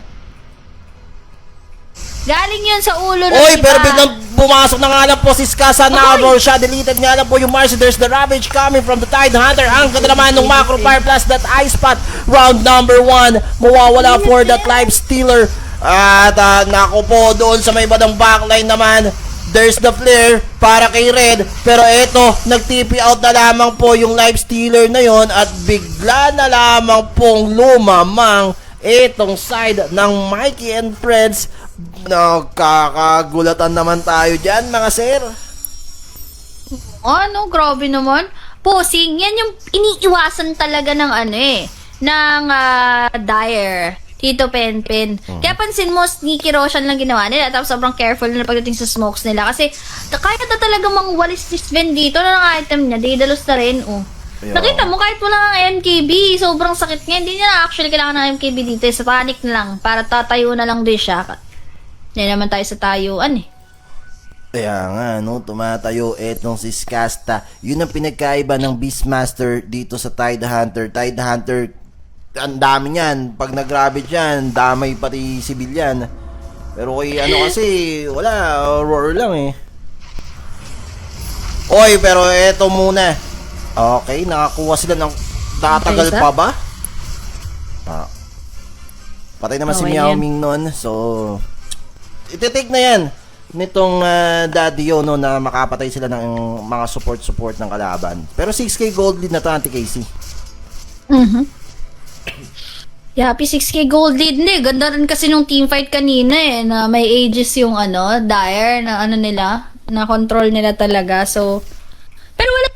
Galing yun sa ulo ng Oy, iba. pero biglang pumasok na nga lang po si Skasa Narrow. Siya deleted nga lang po yung Marcy. There's the Ravage coming from the Tide Hunter. Ang ganda naman ng Macro Fire plus that Ice Spot. Round number 1. Mawawala for that Life Stealer. At naku po, doon sa may badang backline naman, there's the flare para kay Red. Pero eto, nag-TP out na lamang po yung Life Stealer na yon. At bigla na lamang pong lumamang etong side ng Mikey and Friends. Nakakagulatan naman tayo dyan, mga sir. Ano, grabe naman. Posing, yan yung iniiwasan talaga ng ng Dire. Tito Penpen. Kaya pansin mo, sneaky Roshan lang ginawa nila. Tapos sobrang careful na pagdating sa smokes nila. Kasi kaya na talaga mangwalis si Sven dito na ng item niya. Didalos na rin, Yeah. Nakita mo, kahit wala ng MKB, sobrang sakit nga. Hindi niya na actually kailangan ng MKB dito. Sa panic na lang. Para tatayo na lang din siya. Hindi naman tayo sa tayuan Kaya nga, no, tumatayo etong si Skasta. Yun ang pinagkaiba ng Beastmaster dito sa Tide Hunter. Tide Hunter, ang dami niyan. Pag nag-ravage yan, damay pati civilian. Pero kay kasi, wala, roar lang Oy, pero eto muna. Okay, nakakuha sila ng tatagal Okay, pa ba? Patay naman si Okay Meow yan. Ming nun. So, iti-take na yan nitong Daddy Yo, no, na makapatay sila ng mga support ng kalaban. Pero 6k gold lead na to, Auntie Casey. Yapi 6k gold lead na Ganda rin kasi nung teamfight kanina na may ages yung Dire na nila, na control nila talaga. So, pero wala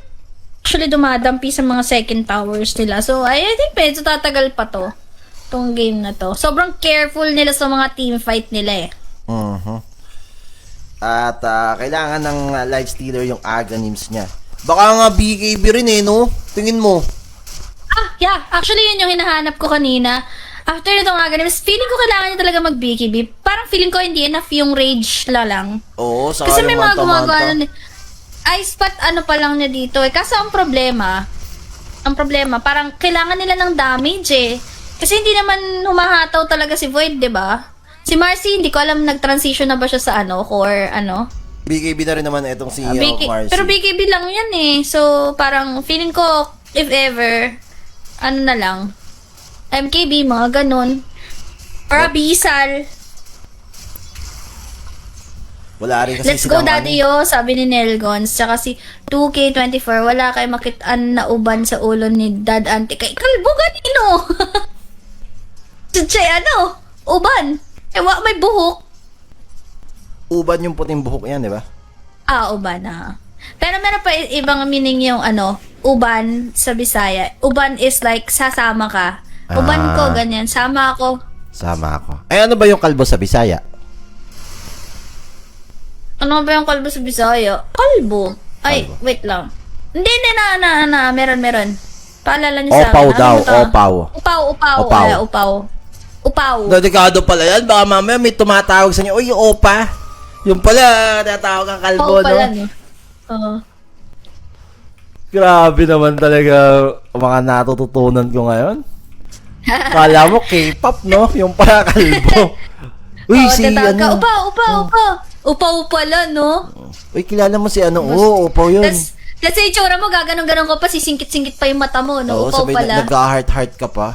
actually dumadampi sa mga second towers nila. So, I think medyo tatagal pa tong game na to. Sobrang careful nila sa mga teamfight nila At kailangan ng Life Stealer yung Aghanims niya. Baka nga BKB rin no? Tingin mo. Yeah. Actually, yun yung hinahanap ko kanina. After nitong Aghanims, feeling ko kailangan niya talaga mag-BKB. Parang feeling ko hindi enough yung rage lang. Oo, saka Kasi may yung mga manta-manta. gumagawa Ice Spot pa lang niya dito Kaso ang problema, parang kailangan nila ng damage Kasi hindi naman humahataw talaga si Void, 'di ba? Si Marcy, hindi ko alam nag-transition na ba siya sa core, BKB na rin naman itong si Marcy. Pero BKB lang yan So, parang feeling ko, if ever, na lang, MKB, mga ganun. Or Abyssal. Wala rin kasi Let's go, silang Daddy Yo, sabi ni Nelgons. Tsaka si 2K24, wala kayo makitaan na uban sa ulo ni Dad Auntie. Kay kalbo ganino. Chay, uban. May buhok. Uban yung puting buhok yan, di ba? Uban Pero meron pa ibang meaning yung uban sa Bisaya. Uban is like sasama ka. Uban ko, ganyan. Sama ako. Sama ako. Ay, ano ba yung kalbo sa Bisaya? Ano ba yung kalbo sa Bisaya? Kalbo. Ay, Kalbo. wait lang. Hindi, meron. Paalala niyo sa Opaw akin. daw, Ano to? opaw. Upaw. Upaw. Delikado pala yan. Baka mamaya may tumatawag sa inyo, uy, yung opa. Yung pala, natawag ang kalbo, Upaw pala, no? Oo. Grabe naman talaga mga natututunan ko ngayon. Kala mo K-pop, no? Yung pala kalbo. Uy, si tatawag ka, ano? Upaw pala, no? Uy, kilala mo si ano? Oo, upaw yun. That's yung itsura mo, gaganong-ganon ka pa, sisingkit-singkit pa yung mata mo, no? Oo, Upaw sabay pala. nag-heart-heart ka pa.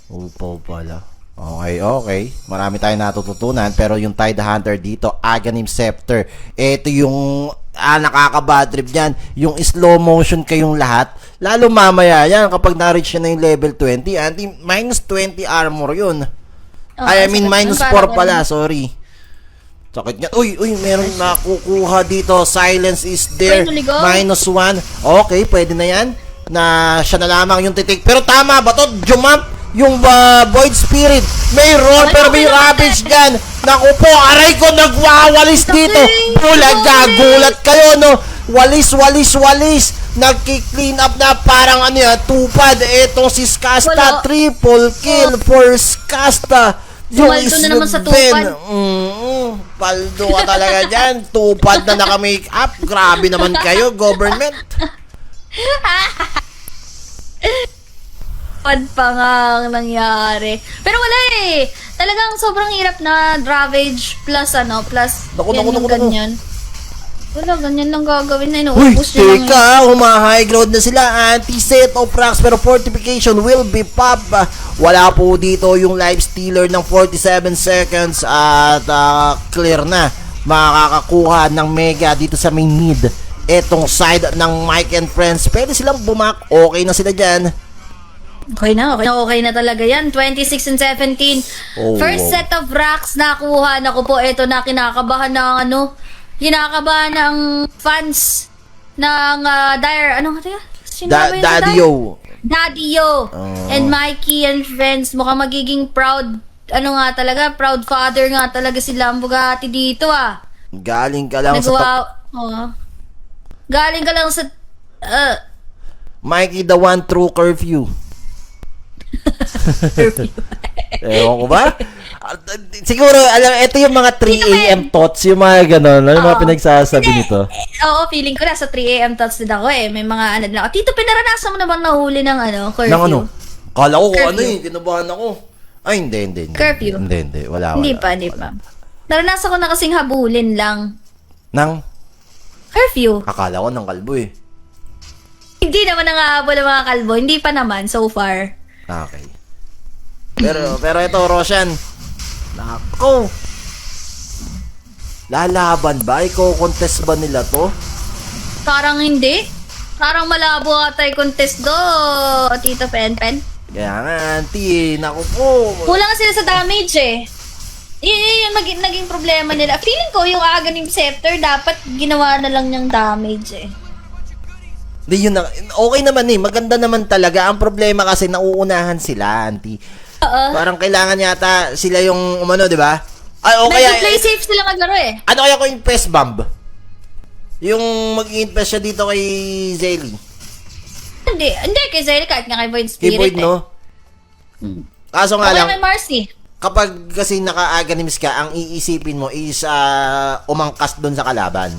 Upaw pala. Okay. Marami tayong natututunan. Pero yung Tide Hunter dito, Aghanim Scepter. Ito yung nakaka-bad trip dyan. Yung slow motion kayong lahat. Lalo mamaya yan kapag na-reach na yung level 20. Minus 20 armor yun. Minus 4 pala. Sorry. Sakit nga. Uy, meron nakukuha dito. Silence is there. Minus 1. Okay, pwede na yan. Na siya na lamang yung titik. Pero tama ba to? Jump yung Void Spirit. May roll pero may Ravage dyan. Naku po, aray ko, nagwawalis dito. Bulaga, gulat kayo, no? Walis. Nagki-clean up na parang tupad. Etong si Skasta, triple kill for Skasta. Sumaldo na naman sa tupad. Paldo ka talaga dyan. Tupad na naka-make up. Grabe naman kayo, government. Pad pa nga ang nangyari. Pero wala eh. Talagang sobrang hirap na Ravage plus Naku, yan yung naku. ganyan. Wala, ganyan lang gagawin na Uy, inuubos nyo lang. teka, high ground na sila. Anti-set of rocks pero fortification will be pop. Wala po dito yung life stealer ng 47 seconds at clear na. Makakakuha ng mega dito sa main mid. Etong side ng Mike and Friends. Pwede silang bumak. Okay na sila dyan. Okay na talaga yan. 26 and 17. Oh, First wow. set of racks nakuha. Naku po, ito na kinakabahan ng kinakabahan ng fans ng Dire. Ano nga tayo? Sino ba yun sa Dire? Daddy-o. Daddy-o. Oh. And Mikey and Friends. Mukhang magiging proud, proud father nga talaga sila ang Bugatti dito Galing ka lang Galing ka lang sa Mikey the one true curfew. Ewan ko ba? Siguro, ito yung mga 3 a.m. thoughts, yung mga gano'n, yung mga pinagsasabi nito. Oo, feeling ko na sa 3 a.m. thoughts din ako eh. May mga lang. Tito, pinaranasan mo na bang nahuli ng curfew? Nang ano? Kala ko kung Curfew. kinabahan ako. Ay, hindi. Curfew? Hindi. Wala. Hindi pa. Naranasan ko na kasing habulin lang. Nang? Curfew. Akala ko ng kalbo eh. Hindi naman nangahabol ang mga kalbo. Hindi pa naman, so far. Okay. Pero ito, Roshan. Nako. Lalaban ba? Iko-contest ba nila to? Parang hindi. Parang malabo ata yung contest do, Tito Penpen. Kaya nga, auntie. Naku po. Kulang sila sa damage eh. Yun yung naging problema nila. Feeling ko yung Aghanim Scepter dapat ginawa na lang niyang damage eh. Di yun na, okay naman eh. Maganda naman talaga. Ang problema kasi nauunahan sila, auntie. Oo. Parang kailangan yata sila yung umano, di ba? Ay, o kaya, Medyo play safe sila maglaro eh. ano kaya ko yung Pest Bomb? Yung mag-invest siya dito kay Zelly. Hindi kay Zelly kahit nga kay Void Kay Spirit Void, eh. no? Kaso nga Okay lang, kay Marcy. kapag kasi naka-aganims ka, ang iisipin mo is umangkas doon sa kalaban.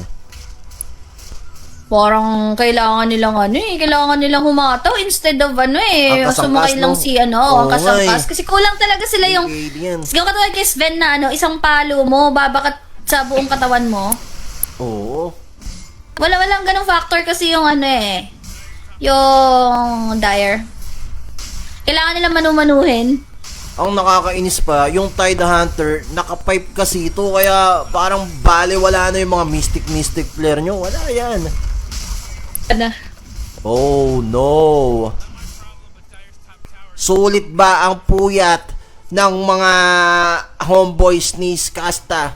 Parang kailangan nilang humataw instead of Angkas-angkas, sumakay lang no? si Oo angkas-angkas. nga eh. Kasi kulang talaga sila yung, Okay, yan. siguro katulad kay Sven na isang palo mo, babakat sa buong katawan mo. Oo. Walang ganong factor kasi yung yung Dire. Kailangan nila manumanuhin. Ang nakakainis pa, yung Tide Hunter, naka-pipe kasi ito, kaya parang wala na yung mga mystic player nyo. Wala yan. Ano? Oh no. Sulit ba ang puyat ng mga homeboys ni Skasta?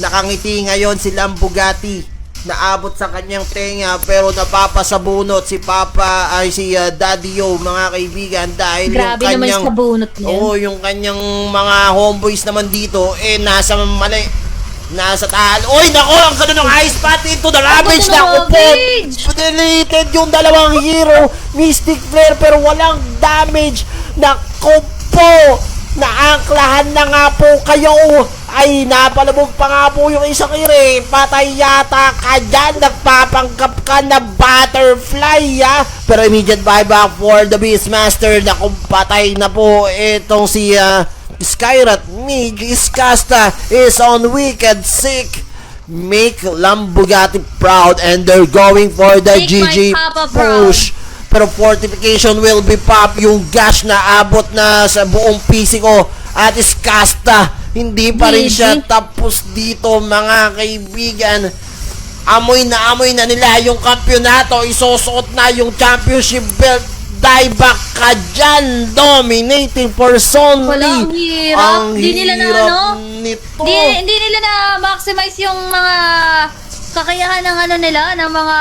Nakangiti ngayon si Bugatti. Naabot sa kanyang tenga pero napapasabunot si Daddy-o, mga kaibigan, dahil Grabe yung naman kanyang yung sabunot niya. yung kanyang mga homeboys naman dito nasa mali. Nasa taal. Oy, nako, ang ganda ng ice pot into the ravage na Ravage! deleted yung dalawang hero, Mystic Flare, pero walang damage. Nako po, naangklahan na nga po kayo. Ay, napalabog pa nga po yung isang ire. Patay yata ka dyan. Nagpapanggap ka na butterfly, Pero immediate buyback for the Beastmaster. Naku, patay na po itong si Skyrat. Mig Iskasta is on wicked sick. Make Bugatti proud and they're going for the Make GG my papa proud. push. Pero fortification will be pop. Yung gas na abot na sa buong PC ko. At Iskasta, hindi pa rin siya GG. tapos dito, mga kaibigan. Amoy na nila yung kampyonato. Isusuot na yung championship belt. Die back ka dyan. Dominating for Sonly. Walang hirap. Ang Di nila na hirap nito. Hindi nila na maximize yung mga kakayahan ng ng mga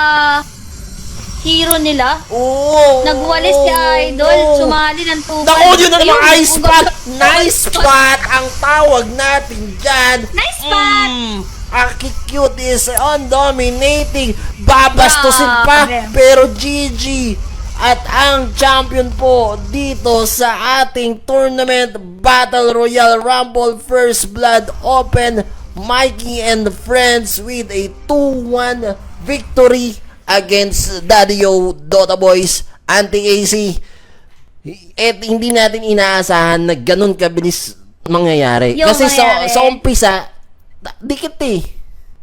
hero nila. Oo. Nagwalis si Idol, sumali ng tupan. Naku, yun na naman, Ayun, ice spot! Nice spot ang tawag natin dyan. Nice spot! Aki-cute is on dominating. Babastusin pa, Grabe. pero GG. At ang champion po dito sa ating tournament, Battle Royale Rumble First Blood Open, Mikey and Friends with a 2-1 victory against Daddy-o Dota Boys. Anti-AC, hindi natin inaasahan na ganun kabilis mangyayari. Yung Kasi mangyayari. sa umpisa, dikit eh.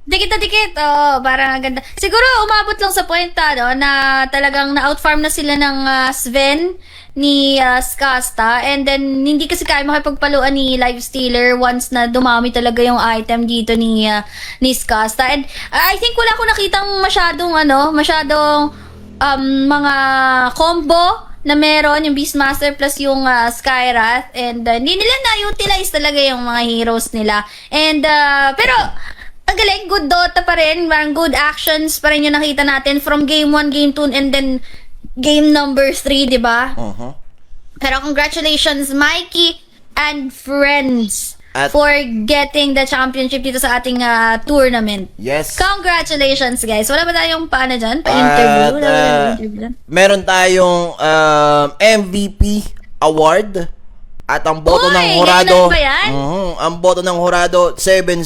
Dikit na dikit. Oh, parang ang ganda. Siguro umabot lang sa point no, na talagang na-outfarm na sila ng Sven ni Skasta, and then hindi kasi kaya makipagpaluan ni Lifestealer once na dumami talaga yung item dito ni Skasta. And I think wala ko nakitang masyadong mga combo na meron yung Beastmaster plus yung Skyrath, and hindi nila na-utilize talaga yung mga heroes nila. And pero ang galing, good Dota pa rin, parang good actions pa rin yung nakita natin from game 1, game 2, and then game number 3, di ba? Pero congratulations, Mikey and friends, for getting the championship dito sa ating tournament. Yes. Congratulations, guys. Wala ba tayong paano dyan? Pa-interview? Wala ba tayong interview dyan? Meron tayong MVP award at ang boto Uy, ng Horado. ganun ba yan? Ang boto ng Horado 7-0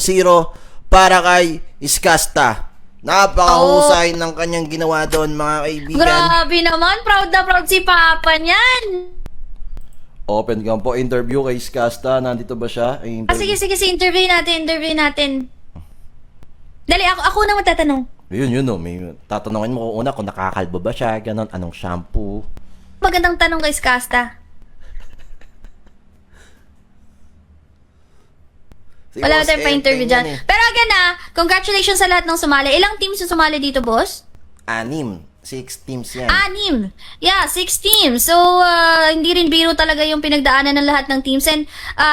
para kay Iskasta. Napakahusay ng kanyang ginawa doon, mga kaibigan. Grabe naman. Proud na proud si Papa niyan. Open cam po interview kay Iskasta. Nandito ba siya? Sige, interview natin. Dali, ako na magtatanong. Yun, no. May tatanungin mo kung una kung nakakalbo ba siya, ganon, anong shampoo. Magandang tanong kay Skasta. Wala tayong pa-interview dyan. Pero again congratulations sa lahat ng sumali. Ilang teams yung sumali dito, boss? 6 teams yan. 6. Yeah, 6 teams. So, hindi rin biro talaga yung pinagdaanan ng lahat ng teams. And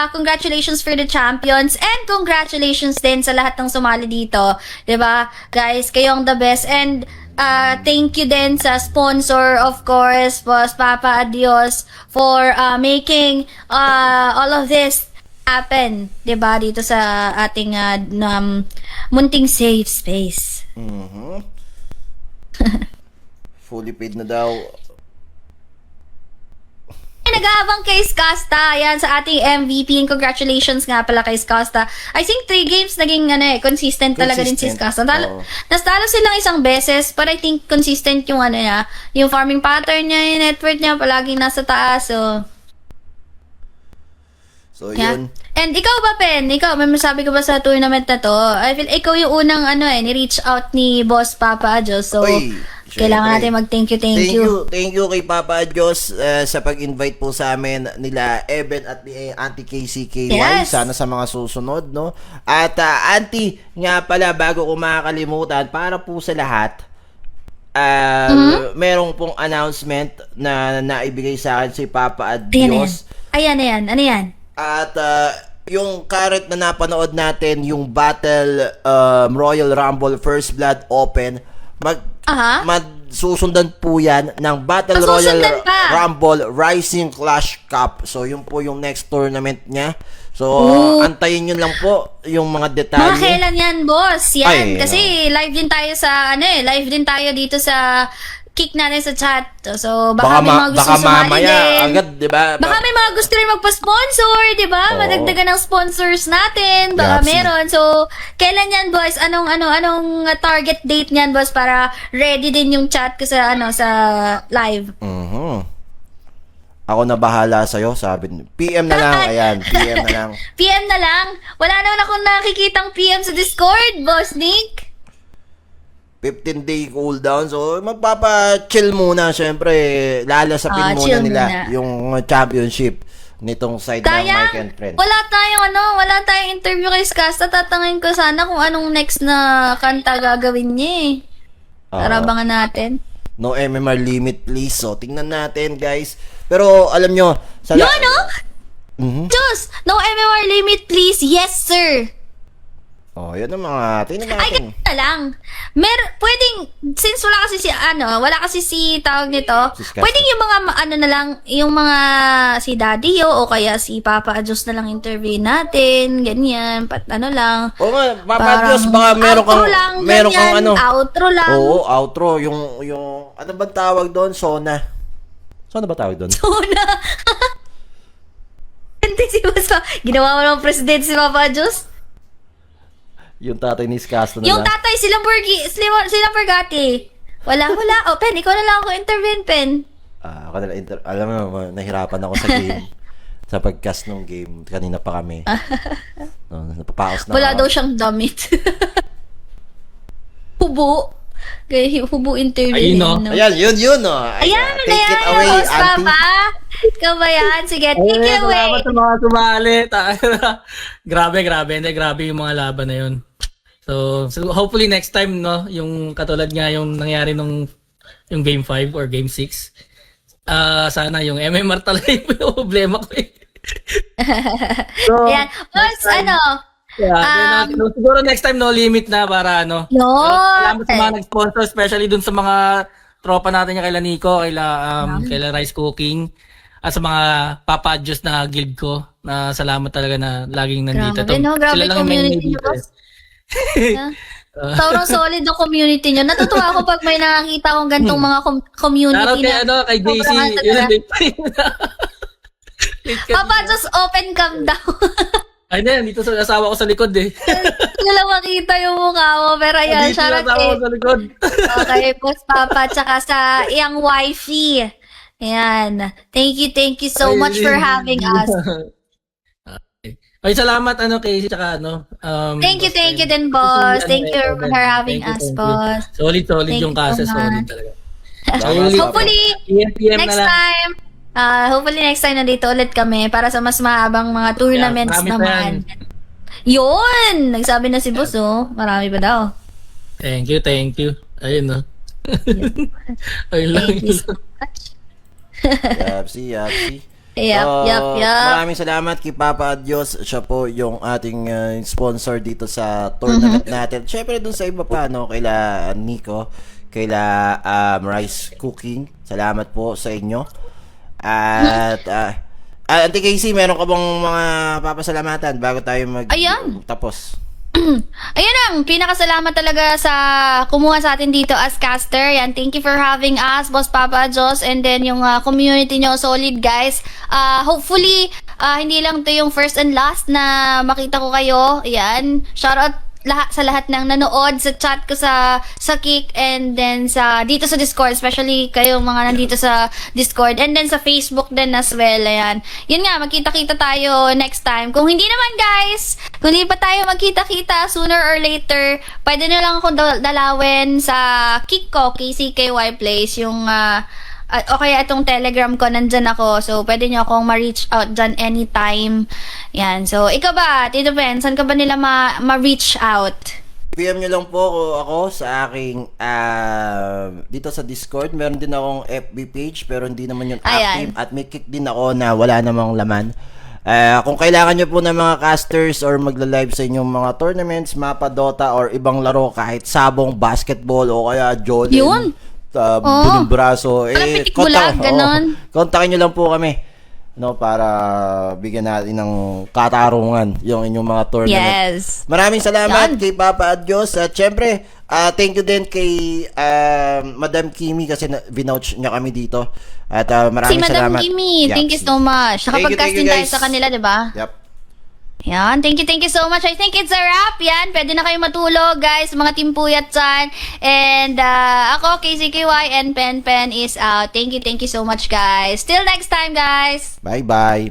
congratulations for the champions. And congratulations din sa lahat ng sumali dito. 'Di ba? Guys, kayong the best. And thank you din sa sponsor, of course, Boss Papa Adios, for making all of this happen, 'di ba, dito sa ating munting safe space. Fully paid na daw. Nag-aabang kay Skasta, yan sa ating MVP, and congratulations nga pala kay Skasta. I think 3 games naging consistent talaga din si Skasta. Nastalo silang isang beses, but I think consistent yung niya, yung farming pattern niya, yung net worth niya palaging nasa taas. So, Yeah. yun. And ikaw ba, Pen? Ikaw, may masabi ka ba sa tournament na to? I feel ikaw yung unang ni-reach out ni Boss Papa Adjos. So, Oy, kailangan syempre. natin mag-thank you. Thank you kay Papa Adjos sa pag-invite po sa amin nila Eben at ni Auntie KCKY. Yes. Sana sa mga susunod, no? At Auntie, nga pala, bago ko makakalimutan, para po sa lahat, merong pong announcement na naibigay sa akin si Papa Adjos. Ayan. Ano yan? At yung current na napanood natin, yung Battle Royal Rumble First Blood Open, susundan po yan ng Battle Royal Susundan pa. Rumble Rising Clash Cup. So, yun po yung next tournament niya. So, antayin nyo lang po yung mga detalye. Mga kailan yan, boss? Yan. Ay, Kasi live din tayo sa, live din tayo dito sa kick natin sa chat. So, baka may mga gusto sumali din. Agad, di ba? Baka may mga gusto rin magpa-sponsor, di ba? Oo. Madagdagan ng sponsors natin. Baka Yapsi. meron. So, kailan yan, boys? Anong target date niyan, boss? Para ready din yung chat ko sa, sa live. Ako na bahala sa'yo, sabi niya. PM na lang, ayan. PM na lang. PM na lang? Wala naman akong nakikitang PM sa Discord, boss Nick. 15-day cooldown. So, magpapa-chill muna. Siyempre, lalasapin muna chill nila muna. yung championship nitong side ng Mike and Friends. Wala tayong interview kay Skasta. Tatangin ko sana kung anong next na kanta gagawin niya Para abangan natin. No MMR limit, please. So, tingnan natin, guys. Pero, alam nyo, sa Diyos! No MMR limit, please. Yes, sir. Oh, yun ang mga, tingnan Ay, natin. ganito na lang. Pwedeng, since wala kasi si tawag nito, Si Skasta. pwedeng yung mga, na lang, yung mga si Daddy o kaya si Papa Adjos na lang interview natin, ganyan, lang. Oo nga, Papa Parang Diyos, baka meron kang outro lang. Oo, outro. Yung, ano bang tawag doon? Sona. Sona ba tawag doon? Tuna. Hindi si Basta. Ginawa mo ng president si Papa Adjos. Yung tatay ni Skasta na Yung lang. tatay, silang Burgati. Wala. O, Pen, ikaw na lang ako intervene, Pen. Ako na, alam mo, nahirapan ako sa game. Sa pagcast ng game. Kanina pa kami. No, napapaos na Wala ako. daw siyang damit. Hubo. Kaya hubo interview. Ayun, no? Ayan, yun, no. Ayan, Take it ayan. away, Boss auntie. Papa. Ikaw ba yan? Sige, take it away. Salamat sa mga sumali. Grabe. Hindi, grabe yung mga laban na yun. So hopefully next time, no, yung katulad nga yung nangyari yung game 5 or game 6. Sana yung MMR talaga yung problema ko eh. So, Ayan. Boss, yeah, siguro next time no limit na para ano. Yun. Salamat sa mga nag-sponsor, especially dun sa mga tropa natin yung kaila Nico, kaila Rice Cooking, at sa mga Papa Diyos na guild ko, na salamat talaga na laging nandito. Grabe, no? Grabe Sila lang yung may community dito niyo, boss. eh. Sobrang solid ng community nyo. Natutuwa ako pag may nakakita akong gantong mga community Shoutout kay, na. kay JC. sobrang Yun, talaga. Papa, just open cam daw. Ay, hindi. Dito sa asawa ko sa likod eh. Hindi lang makita yung mukha mo. Pero ayan, Dito sa shoutout asawa ko kay, sa likod. okay, Boss Papa, tsaka sa iyang wifey. Ayan. Thank you so much for having us. Ay, salamat Casey, tsaka Thank you din, boss. Thank you for having Thank us, you. boss. Solid Thank yung you so kaso, much. solid talaga. Hopefully, PM next na lang. time, hopefully next time nandito ulit kami para sa mas mahabang mga tournaments marami pa naman. Yun! Nagsabi na si boss, oh. Marami pa daw. Thank you. Ayun, no. Ayun lang. Thank you so much. Yapsi. Yup. Maraming salamat kay Papa Adios. Siya po yung ating sponsor dito sa tournament natin. Syempre dun sa iba pa, no? Kaila Nico, kaila Rice Cooking. Salamat po sa inyo. At Auntie Casey, meron ka bang mga papasalamatan bago tayo Ayan. tapos? Ayun ang pinakasalamat talaga sa kumuha sa atin dito as caster. Yan, thank you for having us, Boss Papa Jos, and then yung community nyo, solid guys. Hopefully, hindi lang to yung first and last na makita ko kayo. Yan, shoutout sa lahat ng nanood sa chat ko sa Kick, and then dito sa Discord, especially kayong mga nandito sa Discord, and then sa Facebook din as well. Ayan. Yun nga, magkita-kita tayo next time. Kung hindi naman guys, kung hindi pa tayo magkita-kita sooner or later, pwede na lang akong dalawin sa Kick ko, KCKY Place, yung okay, itong Telegram ko, nandyan ako. So, pwede nyo akong ma-reach out dyan anytime. Yan. So, ikaw ba, Tito Ben, saan ka ba nila ma-reach out? PM nyo lang po ako sa aking dito sa Discord. Meron din akong FB page pero hindi naman yun active. Ayan. At may Kick din ako na wala namang laman. Kung kailangan nyo po ng mga casters or magla-live sa inyong mga tournaments, mapa, Dota, or ibang laro, kahit sabong, basketball, o kaya Jordan, Yun. bunong braso, pitik bulag, ganon. kontakin nyo lang po kami, no, para bigyan natin ng katarungan yung inyong mga tournament. Yes. Maraming salamat Yan. kay Papa Adios, at syempre thank you din kay Madam Kimi kasi vinouch niya kami dito, at maraming Si Madam salamat. Kimi, thank you so much. Thank you, Nakapag-cast thank you, din tayo guys. sa kanila, di ba? Yep. Yan, thank you so much. I think it's a wrap. Yan, pwede na kayo matulog, guys, mga Team Puyat dyan. And ako, KCKY, and Pen is out. Thank you so much, guys. Till next time, guys. Bye bye.